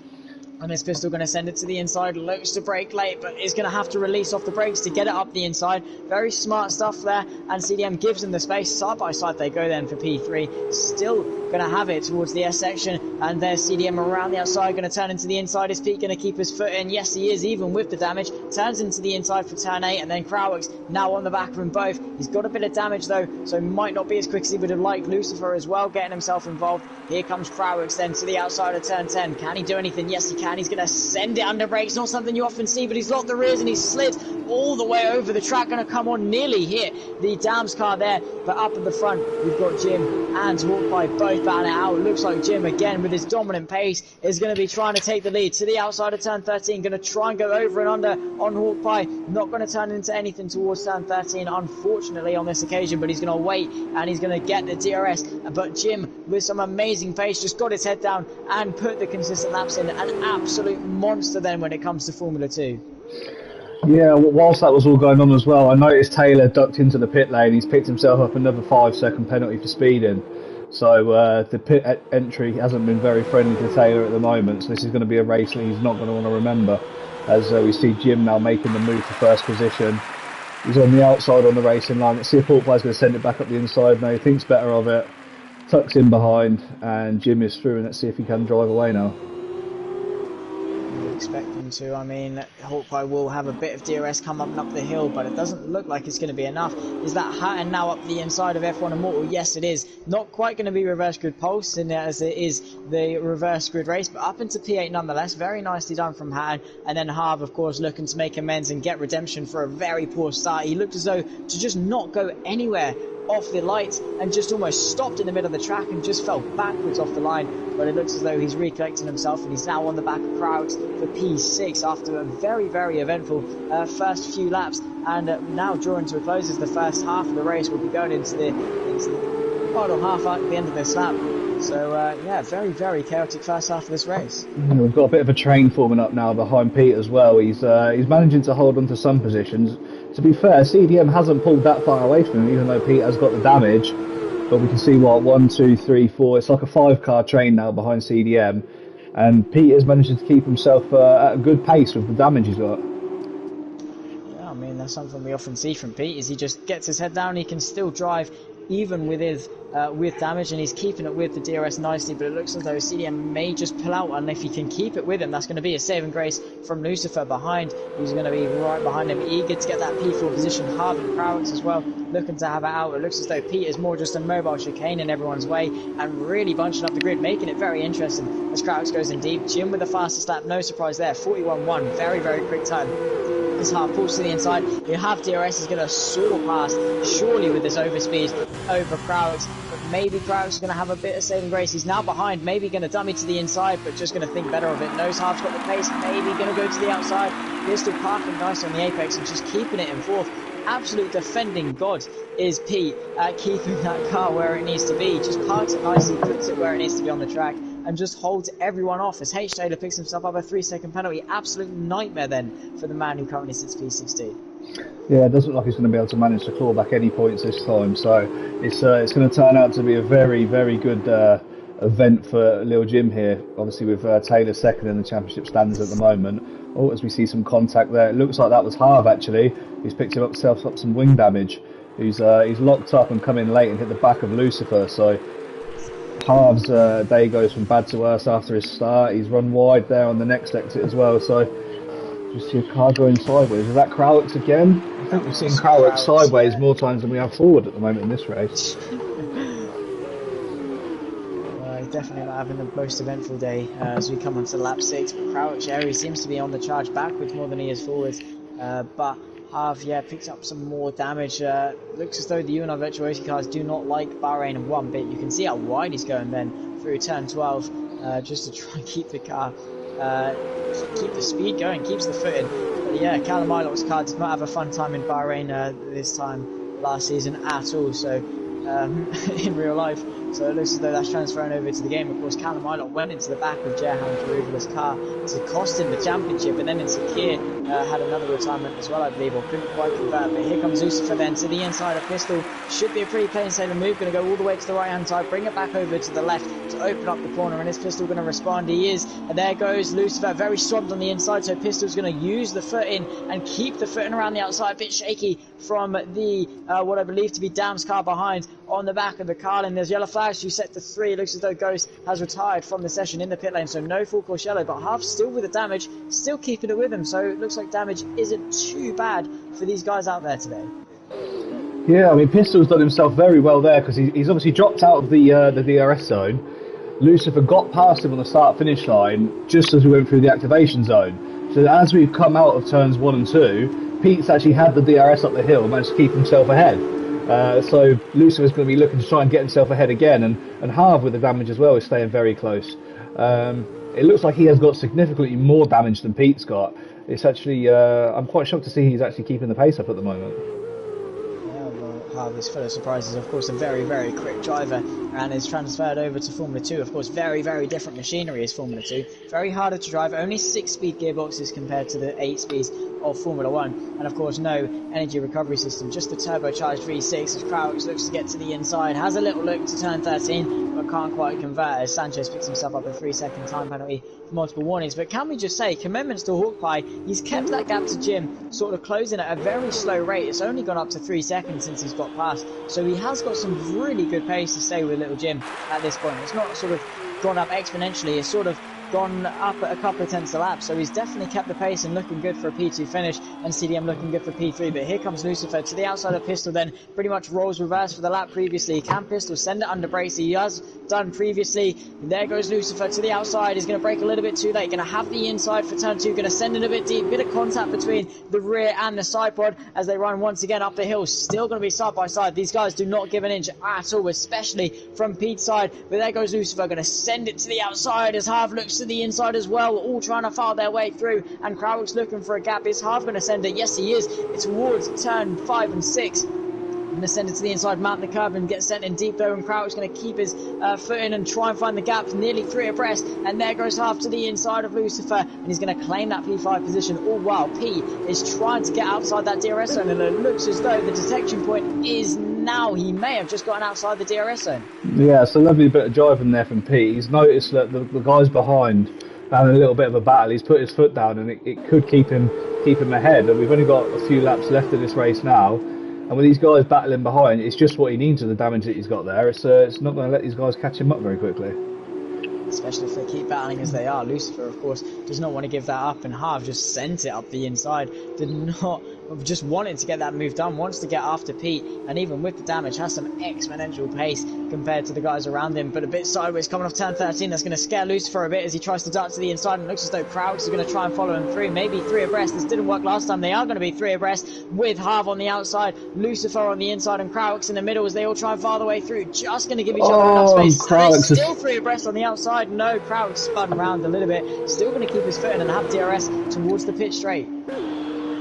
A: And this pistol going to send it to the inside, looks to brake late, but is going to have to release off the brakes to get it up the inside. Very smart stuff there, and CDM gives them the space. Side by side they go then for P3. Still going to have it towards the S section, and there's CDM around the outside, going to turn into the inside. Is Pete going to keep his foot in? Yes, he is, even with the damage. Turns into the inside for turn 8, and then Krawick's now on the back of them both. He's got a bit of damage though, so might not be as quick as he would have liked. Lucifer as well, getting himself involved. Here comes Krawick's then to the outside of turn 10. Can he do anything? Yes, he can. He's going to send it under brakes. Not something you often see, but he's locked the rears and he's slid all the way over the track. Going to come on, nearly hit the Dams car there, but up at the front we've got Jim and Hawkeye both battling it out. Looks like Jim again with his dominant pace is going to be trying to take the lead to the outside of turn 13. Going to try and go over and under on Hawkeye. Not going to turn into anything towards turn 13 unfortunately on this occasion, but he's going to wait and he's going to get the DRS. But Jim with some amazing pace just got his head down and put the consistent laps in. An absolute monster then when it comes to Formula 2.
B: Yeah, whilst that was all going on as well, I noticed Taylor ducked into the pit lane. He's picked himself up another 5-second penalty for speeding. So the pit entry hasn't been very friendly to Taylor at the moment. So this is going to be a race that he's not going to want to remember. As we see Jim now making the move to first position. He's on the outside on the racing line. Let's see if Hawkeye's going to send it back up the inside. No, he thinks better of it. Tucks in behind, and Jim is through. And let's see if he can drive away now.
A: Expect them to. I mean, Hawkeye will have a bit of DRS come up the hill, but it doesn't look like it's going to be enough. Is that Hatton now up the inside of F1 Immortal? Yes, it is. Not quite going to be reverse grid pulse in as it is the reverse grid race, but up into P8 nonetheless. Very nicely done from Hatton. And then Harv, of course, looking to make amends and get redemption for a very poor start. He looked as though to just not go anywhere off the lights and just almost stopped in the middle of the track and just fell backwards off the line. But it looks as though he's recollecting himself and he's now on the back of Krawick's for P6 after a very, very eventful first few laps, and now drawing to a close as the first half of the race will be going into the final half at the end of this lap. So yeah, very, very chaotic first half of this race.
B: We've got a bit of a train forming up now behind Pete as well. He's managing to hold on to some positions. To be fair, CDM hasn't pulled that far away from him, even though Pete has got the damage. But we can see, 1, 2, 3, 4. It's like a 5-car train now behind CDM. And Pete is managing to keep himself at a good pace with the damage he's got.
A: Yeah, I mean, that's something we often see from Pete, is he just gets his head down, he can still drive even with his with damage, and he's keeping it with the DRS nicely, but it looks as though CDM may just pull out, and if he can keep it with him, that's going to be a saving grace from Lucifer behind, who's going to be right behind him, eager to get that P4 position. Harv and Krawick's as well, looking to have it out. It looks as though Pete is more just a mobile chicane in everyone's way, and really bunching up the grid, making it very interesting as Krawick's goes in deep. Jim with the fastest lap, no surprise there, 41.1, very, very quick time. As Harv pulls to the inside, you have DRS is going to soar past, surely with this overspeed over Krawick's, but maybe Krawick's going to have a bit of saving grace. He's now behind, maybe going to dummy to the inside, but just going to think better of it. Knows Harv's got the pace, maybe going to go to the outside. He's still parking nice on the apex and just keeping it in fourth. Absolute defending god is Pete, keeping that car where it needs to be. Just parks it nicely, puts it where it needs to be on the track, and just holds everyone off as H. Taylor picks himself up a 3-second penalty. Absolute nightmare then for the man who currently sits P16.
B: Yeah, it doesn't look like he's going to be able to manage to claw back any points this time, so it's going to turn out to be a very, very good event for Lil Jim here, obviously with Taylor second in the championship standings at the moment. Oh, as we see some contact there, it looks like that was Harv actually. He's picked himself up some wing damage. He's locked up and come in late and hit the back of Lucifer, so Harv's day goes from bad to worse after his start. He's run wide there on the next exit as well, so just see a car going sideways. Is that Krawick's again? I think we've seen Krawick sideways more times than we have forward at the moment in this race.
A: Definitely not having the most eventful day as we come onto lap 6, but Krawick, yeah, he seems to be on the charge backwards more than he is forwards, but Harv, yeah, picks up some more damage. Looks as though the UNR Virtuosi cars do not like Bahrain one bit. You can see how wide he's going then through turn 12, just to try and keep the car, keep the speed going, keeps the foot in. But yeah, Callum Ilock's car did not have a fun time in Bahrain this time last season at all, so in real life. So it looks as though that's transferring over to the game. Of course, Callum Ilott went into the back of Jehan Karuvala's car to cost him the championship, and then in Sakir had another retirement as well, I believe, or couldn't quite convert. But here comes Lucifer then to the inside of Pistol. Should be a pretty plain sailing move. Going to go all the way to the right hand side, bring it back over to the left to open up the corner, and is Pistol going to respond? He is. And there goes Lucifer, very swamped on the inside, so Pistol's going to use the foot in and keep the foot in around the outside. A bit shaky from the what I believe to be Dam's car behind on the back of the Carlin. There's yellow flags to set to 3. It looks as though Ghost has retired from the session in the pit lane, so no full course yellow, but Half still with the damage, still keeping it with him, so it looks like damage isn't too bad for these guys out there today.
B: Yeah, I mean, Pistol's done himself very well there, because he's obviously dropped out of the DRS zone. Lucifer got past him on the start-finish line just as we went through the activation zone. So as we've come out of turns 1 and 2, Pete's actually had the DRS up the hill, managed to keep himself ahead. So Lucifer's going to be looking to try and get himself ahead again, and Harv with the damage as well is staying very close. It looks like he has got significantly more damage than Pete's got. It's actually, I'm quite shocked to see he's actually keeping the pace up at the moment.
A: Harv is full of surprises. Of course, a very, very quick driver, and is transferred over to Formula 2. Of course, very, very different machinery is Formula 2. Very harder to drive, only 6-speed gearboxes compared to the 8 speeds of Formula 1. And of course, no energy recovery system, just the turbocharged V6 as Crouch looks to get to the inside. Has a little look to turn 13, but can't quite convert as Sanchez picks himself up a 3-second time penalty for multiple warnings. But can we just say, commitments to Hawkeye, he's kept that gap to Jim sort of closing at a very slow rate. It's only gone up to 3 seconds since he's got past, so he has got some really good pace to stay with little Jim at this point. It's not sort of gone up exponentially, it's sort of gone up at a couple of tenths a lap, so he's definitely kept the pace and looking good for a P2 finish, and CDM looking good for P3. But here comes Lucifer to the outside of Pistol, then pretty much rolls reverse for the lap previously. Can Pistol send it under brakes? He has done previously. And there goes Lucifer to the outside. He's going to brake a little bit too late, going to have the inside for turn 2, going to send it a bit deep, bit of contact between the rear and the side pod as they run once again up the hill. Still going to be side by side. These guys do not give an inch at all, especially from Pete's side. But there goes Lucifer, going to send it to the outside as Harv looks to the inside as well, all trying to file their way through, and Krawick's looking for a gap. Is Harv going to send it? Yes, he is. It's towards turn 5 and 6. Going to send it to the inside, mount the curb and get sent in deep though, and Krawick's going to keep his foot in and try and find the gap, nearly 3 abreast, and there goes Harv to the inside of Lucifer, and he's going to claim that P5 position, all while P is trying to get outside that DRS zone, and it looks as though the detection point is now. He may have just gotten outside the DRS zone. Yeah,
B: it's a lovely bit of driving there from P. He's noticed that the guys behind having a little bit of a battle. He's put his foot down, and it could keep him ahead. And we've only got a few laps left of this race now, and with these guys battling behind, it's just what he needs with the damage that he's got there. It's not going to let these guys catch him up very quickly.
A: Especially if they keep battling as they are. Lucifer, of course, does not want to give that up, and Harv just sent it up the inside. Did not just wanted to get that move done, wants to get after Pete, and even with the damage has some exponential pace compared to the guys around him, but a bit sideways coming off turn 13. That's going to scare Lucifer a bit as he tries to dart to the inside, and looks as though Crowds is going to try and follow him through, maybe 3 abreast. This didn't work last time. They are going to be 3 abreast with Harv on the outside, Lucifer on the inside, and Crowix in the middle as they all try and file their way through, just going to give each other enough space. They're still 3 abreast on the outside. No, Crowix spun around a little bit, still going to keep his foot in and have DRS towards the pit straight.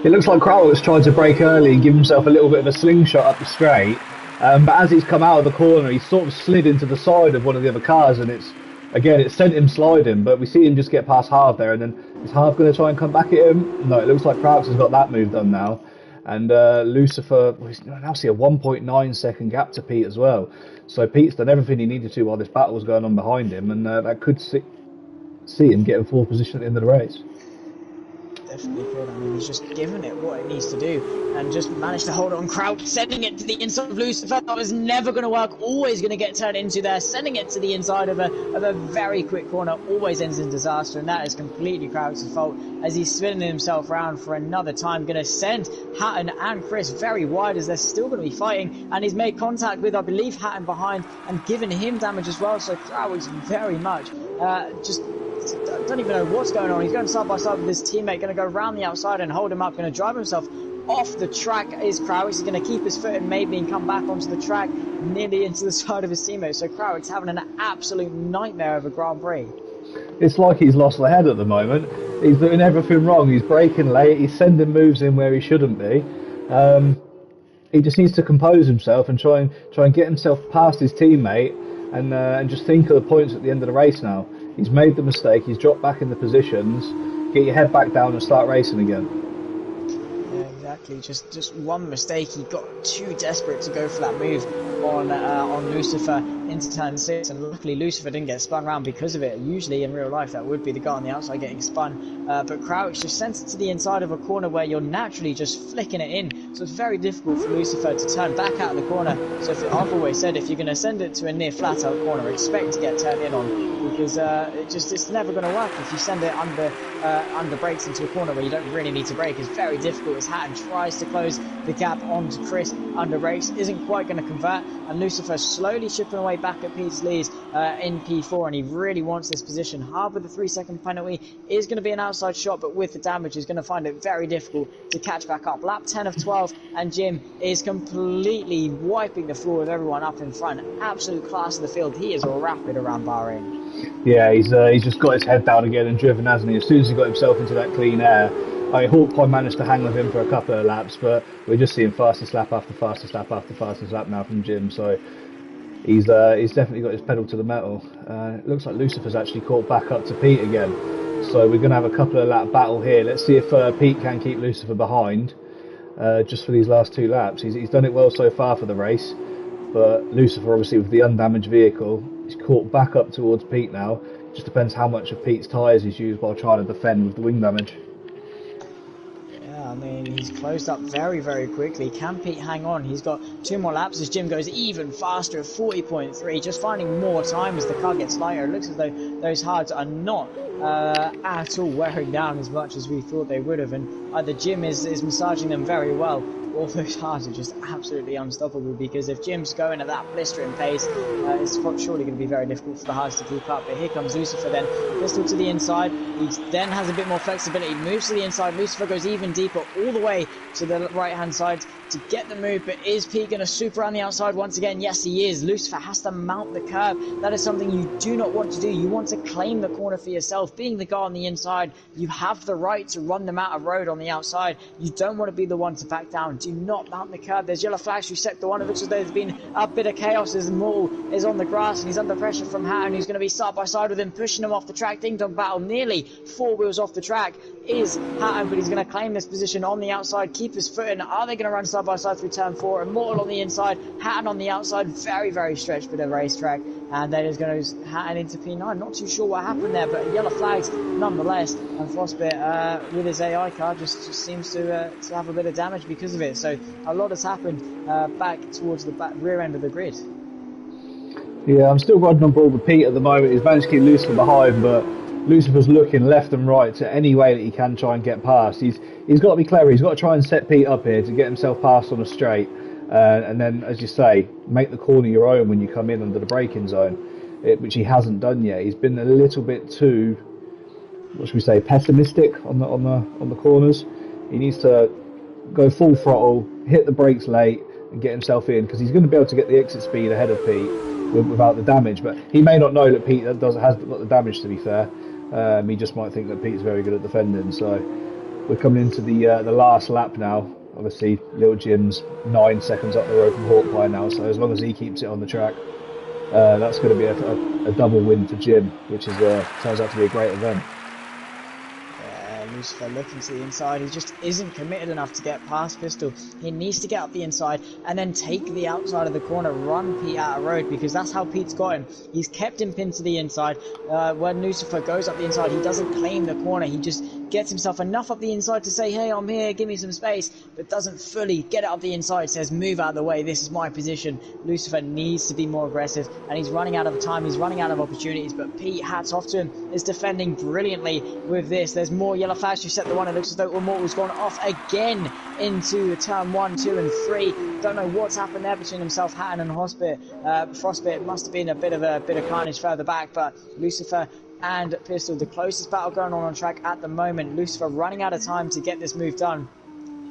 B: It looks like Crowell's tried to brake early and give himself a little bit of a slingshot up the straight, but as he's come out of the corner, he's sort of slid into the side of one of the other cars, and it sent him sliding, but we see him just get past Harv there, and then is Harv going to try and come back at him? No, it looks like Crowell has got that move done now, and Lucifer, we now see a 1.9 second gap to Pete as well, so Pete's done everything he needed to while this battle was going on behind him, and that could see him get in 4th position at the end of the race.
A: Definitely could. I mean, he's just given it what it needs to do and just managed to hold on. Kraut sending it to the inside of Lucifer. That was never going to work. Always going to get turned into there. Sending it to the inside of a very quick corner always ends in disaster, and that is completely Kraut's fault as he's spinning himself around for another time. Going to send Hatton and Chris very wide as they're still going to be fighting, and he's made contact with, I believe, Hatton behind and given him damage as well. So Kraut is very much just don't even know what's going on. He's going side by side with his teammate, going to go around the outside and hold him up, going to drive himself off the track. Is Krawick. He's going to keep his foot in maybe and come back onto the track nearly into the side of his teammate. So Krawick's having an absolute nightmare of a Grand Prix.
B: It's like he's lost the head at the moment. He's doing everything wrong. He's braking late. He's sending moves in where he shouldn't be. he just needs to compose himself and try and get himself past his teammate and just think of the points at the end of the race now. He's made the mistake, he's dropped back in the positions, get your head back down and start racing again.
A: Yeah, exactly. Just one mistake. He got too desperate to go for that move on Lucifer into turn 6, and luckily Lucifer didn't get spun around because of it. Usually in real life that would be the guy on the outside getting spun, but Crouch just sent it to the inside of a corner where you're naturally just flicking it in, so it's very difficult for Lucifer to turn back out of the corner. So I've always said, if you're going to send it to a near flat out corner, expect to get turned in on, because it's never going to work. If you send it under brakes into a corner where you don't really need to brake, it's very difficult. As Hatton tries to close the gap onto Chris under brakes, isn't quite going to convert, and Lucifer slowly chipping away back at Peter's lead in P4, and he really wants this position. Hard with the 3-second penalty, is going to be an outside shot, but with the damage he's going to find it very difficult to catch back up. Lap 10 of 12, and Jim is completely wiping the floor with everyone up in front. Absolute class of the field. He is rapid around Bahrain.
B: Yeah, he's just got his head down again and driven, hasn't he? As soon as he got himself into that clean air, Hawkeye managed to hang with him for a couple of laps, but we're just seeing fastest lap after fastest lap after fastest lap now from Jim. So he's definitely got his pedal to the metal. It looks like Lucifer's actually caught back up to Pete again. So we're going to have a couple of lap battle here. Let's see if Pete can keep Lucifer behind just for these last 2 laps. He's done it well so far for the race, but Lucifer, obviously with the undamaged vehicle, he's caught back up towards Pete now. It just depends how much of Pete's tyres he's used while trying to defend with the wing damage.
A: I mean, he's closed up very, very quickly. Can Pete hang on? He's got 2 more laps as Jim goes even faster at 40.3, just finding more time as the car gets lighter. It looks as though those hards are not at all wearing down as much as we thought they would have, and either Jim is massaging them very well, or those hards are just absolutely unstoppable, because if Jim's going at that blistering pace, it's surely going to be very difficult for the hards to keep up. But here comes Lucifer then, pistol to the inside, he then has a bit more flexibility, moves to the inside, Lucifer goes even deeper all the way to the right hand side to get the move, but is Pete going to swoop around the outside once again? Yes, he is. Lucifer has to mount the curb. That is something you do not want to do. You want to claim the corner for yourself. Being the guy on the inside, you have the right to run them out of road on the outside. You don't want to be the one to back down. Do not mount the curb. There's yellow flags. You set the one. It looks as though there's been a bit of chaos as Mortal is on the grass and he's under pressure from Hatton, who's going to be side by side with him, pushing him off the track. Ding dong battle, nearly 4 wheels off the track is Hatton, but he's going to claim this position on the outside, keep his foot in. Are they going to run side by side through turn 4? Immortal on the inside, Hatton on the outside. Very, very stretched bit of racetrack, and then is going to Hatton into P9. Not too sure what happened there, but yellow flags nonetheless, and Frostbit with his AI car just seems to have a bit of damage because of it. So a lot has happened back towards the rear end of the grid.
B: Yeah, I'm still riding on board with Pete at the moment. He's managed to keep Lucifer behind, but Lucifer's looking left and right to any way that he can try and get past. He's got to be clever. He's got to try and set Pete up here to get himself past on a straight, and then, as you say, make the corner your own when you come in under the braking zone, which he hasn't done yet. He's been a little bit too, what should we say, pessimistic on the corners. He needs to go full throttle, hit the brakes late, and get himself in, because he's going to be able to get the exit speed ahead of Pete without the damage. But he may not know that Pete has got the damage, to be fair. He just might think that Pete's very good at defending. So we're coming into the last lap now. Obviously, Little Jim's 9 seconds up the road from Hawkeye now, so as long as he keeps it on the track, that's going to be a double win for Jim, which turns out to be a great event.
A: Lucifer looking to the inside, he just isn't committed enough to get past Pistol. He needs to get up the inside and then take the outside of the corner, run Pete out of road, because that's how Pete's got him. He's kept him pinned to the inside. When Lucifer goes up the inside, he doesn't claim the corner, he just gets himself enough up the inside to say, hey, I'm here, give me some space, but doesn't fully get it up the inside, says, move out of the way, this is my position. Lucifer needs to be more aggressive, and he's running out of time, he's running out of opportunities, but Pete, hats off to him, is defending brilliantly with this. There's more yellow flags. You set the one, it looks as though Immortal's gone off again into turn 1, 2 and 3. Don't know what's happened there between himself, Hatton and Frostbit. Must have been a bit of carnage further back, but Lucifer and Pistol, the closest battle going on track at the moment. Lucifer running out of time to get this move done.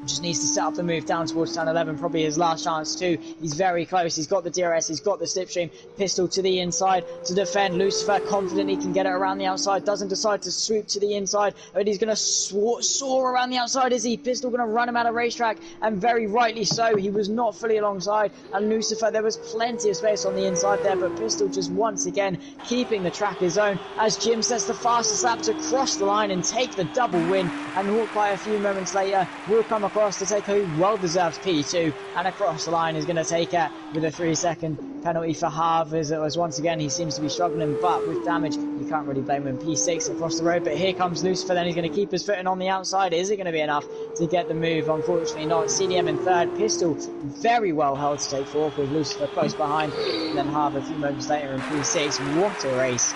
A: Just needs to set up the move down towards turn 11, probably his last chance too. He's very close, he's got the DRS, he's got the slipstream, pistol to the inside to defend. Lucifer confident he can get it around the outside, doesn't decide to swoop to the inside, but he's going to soar around the outside, is he? Pistol going to run him out of racetrack, and very rightly so. He was not fully alongside, and Lucifer, there was plenty of space on the inside there, but Pistol just once again keeping the track his own, as Jim sets the fastest lap to cross the line and take the double win, and Hawkeye a few moments later will come across to take a well-deserved P2, and across the line is going to take it with a 3-second penalty for Harv, as once again he seems to be struggling, but with damage you can't really blame him. P6 across the road, but here comes Lucifer, then he's going to keep his footing on the outside. Is it going to be enough to get the move? Unfortunately not. CDM in third, Pistol very well held to take fourth, with Lucifer close behind, and then Harv a few moments later in P6. What a race.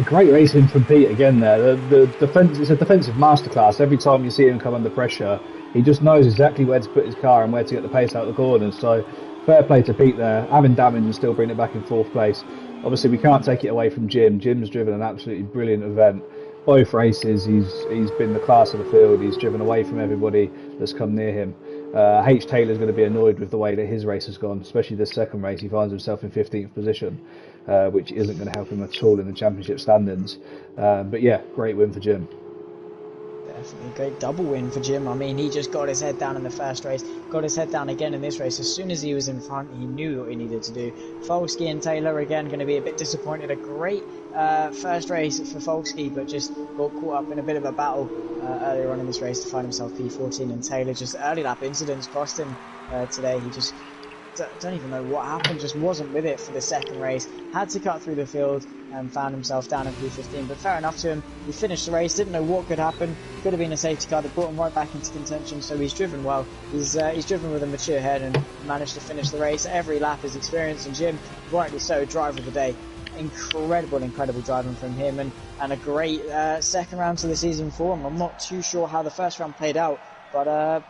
B: Great racing from Pete again there. The defense, it's a defensive masterclass. Every time you see him come under pressure, he just knows exactly where to put his car and where to get the pace out of the corners. So fair play to Pete there, having damage and still bring it back in fourth place. Obviously we can't take it away from Jim. Jim's driven an absolutely brilliant event. Both races he's been the class of the field. He's driven away from everybody that's come near him. H. Taylor's going to be annoyed with the way that his race has gone, especially this second race. He finds himself in 15th position, which isn't going to help him at all in the championship standings. But yeah, great win for Jim.
A: Definitely a great double win for Jim. I mean, he just got his head down in the first race, got his head down again in this race. As soon as he was in front, he knew what he needed to do. Folksky and Taylor, again, going to be a bit disappointed. A great first race for Folksky, but just got caught up in a bit of a battle earlier on in this race to find himself P14, and Taylor, just early lap incidents cost him today. He just don't even know what happened, just wasn't with it for the second race, had to cut through the field and found himself down in P15, but fair enough to him. He finished the race, didn't know what could happen, could have been a safety car that brought him right back into contention, so he's driven well. He's driven with a mature head and managed to finish the race. Every lap is experience, and Jim, rightly so, driver of the day. Incredible driving from him, and a great second round to the season for him. I'm not too sure how the first round played out, but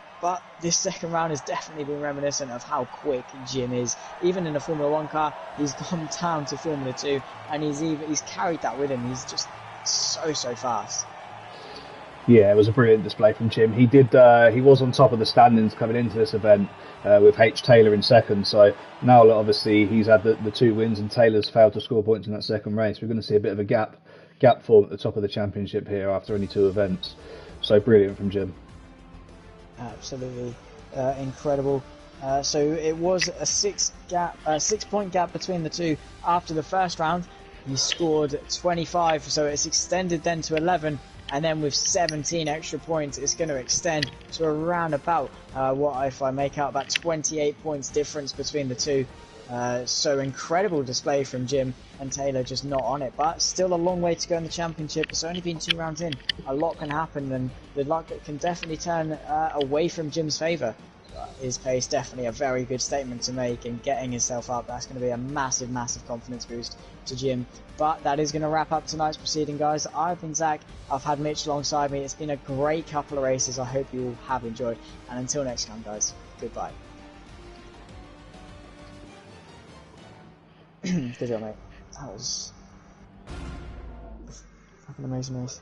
A: this second round has definitely been reminiscent of how quick Jim is. Even in a Formula 1 car, he's gone down to Formula 2, and he's carried that with him. He's just so fast.
B: Yeah, it was a brilliant display from Jim. He was on top of the standings coming into this event, with H. Taylor in second. So now obviously he's had the two wins, and Taylor's failed to score points in that second race. We're going to see a bit of a gap form at the top of the championship here after only two events. So brilliant from Jim.
A: Absolutely incredible. So it was a 6-point gap between the two after the first round. He scored 25, so it's extended then to 11, and then with 17 extra points, it's going to extend to around about what, if I make out, about 28 points difference between the two. So incredible display from Jim, and Taylor just not on it, but still a long way to go in the championship. It's only been 2 rounds in. A lot can happen, and the luck can definitely turn away from Jim's favour. His pace, definitely a very good statement to make, and getting himself up, that's going to be a massive confidence boost to Jim. But that is going to wrap up tonight's proceeding, guys. I've been Zach, I've had Mitch alongside me. It's been a great couple of races. I hope you all have enjoyed, and until next time, guys, goodbye. Good job, mate. That was fucking amazing race.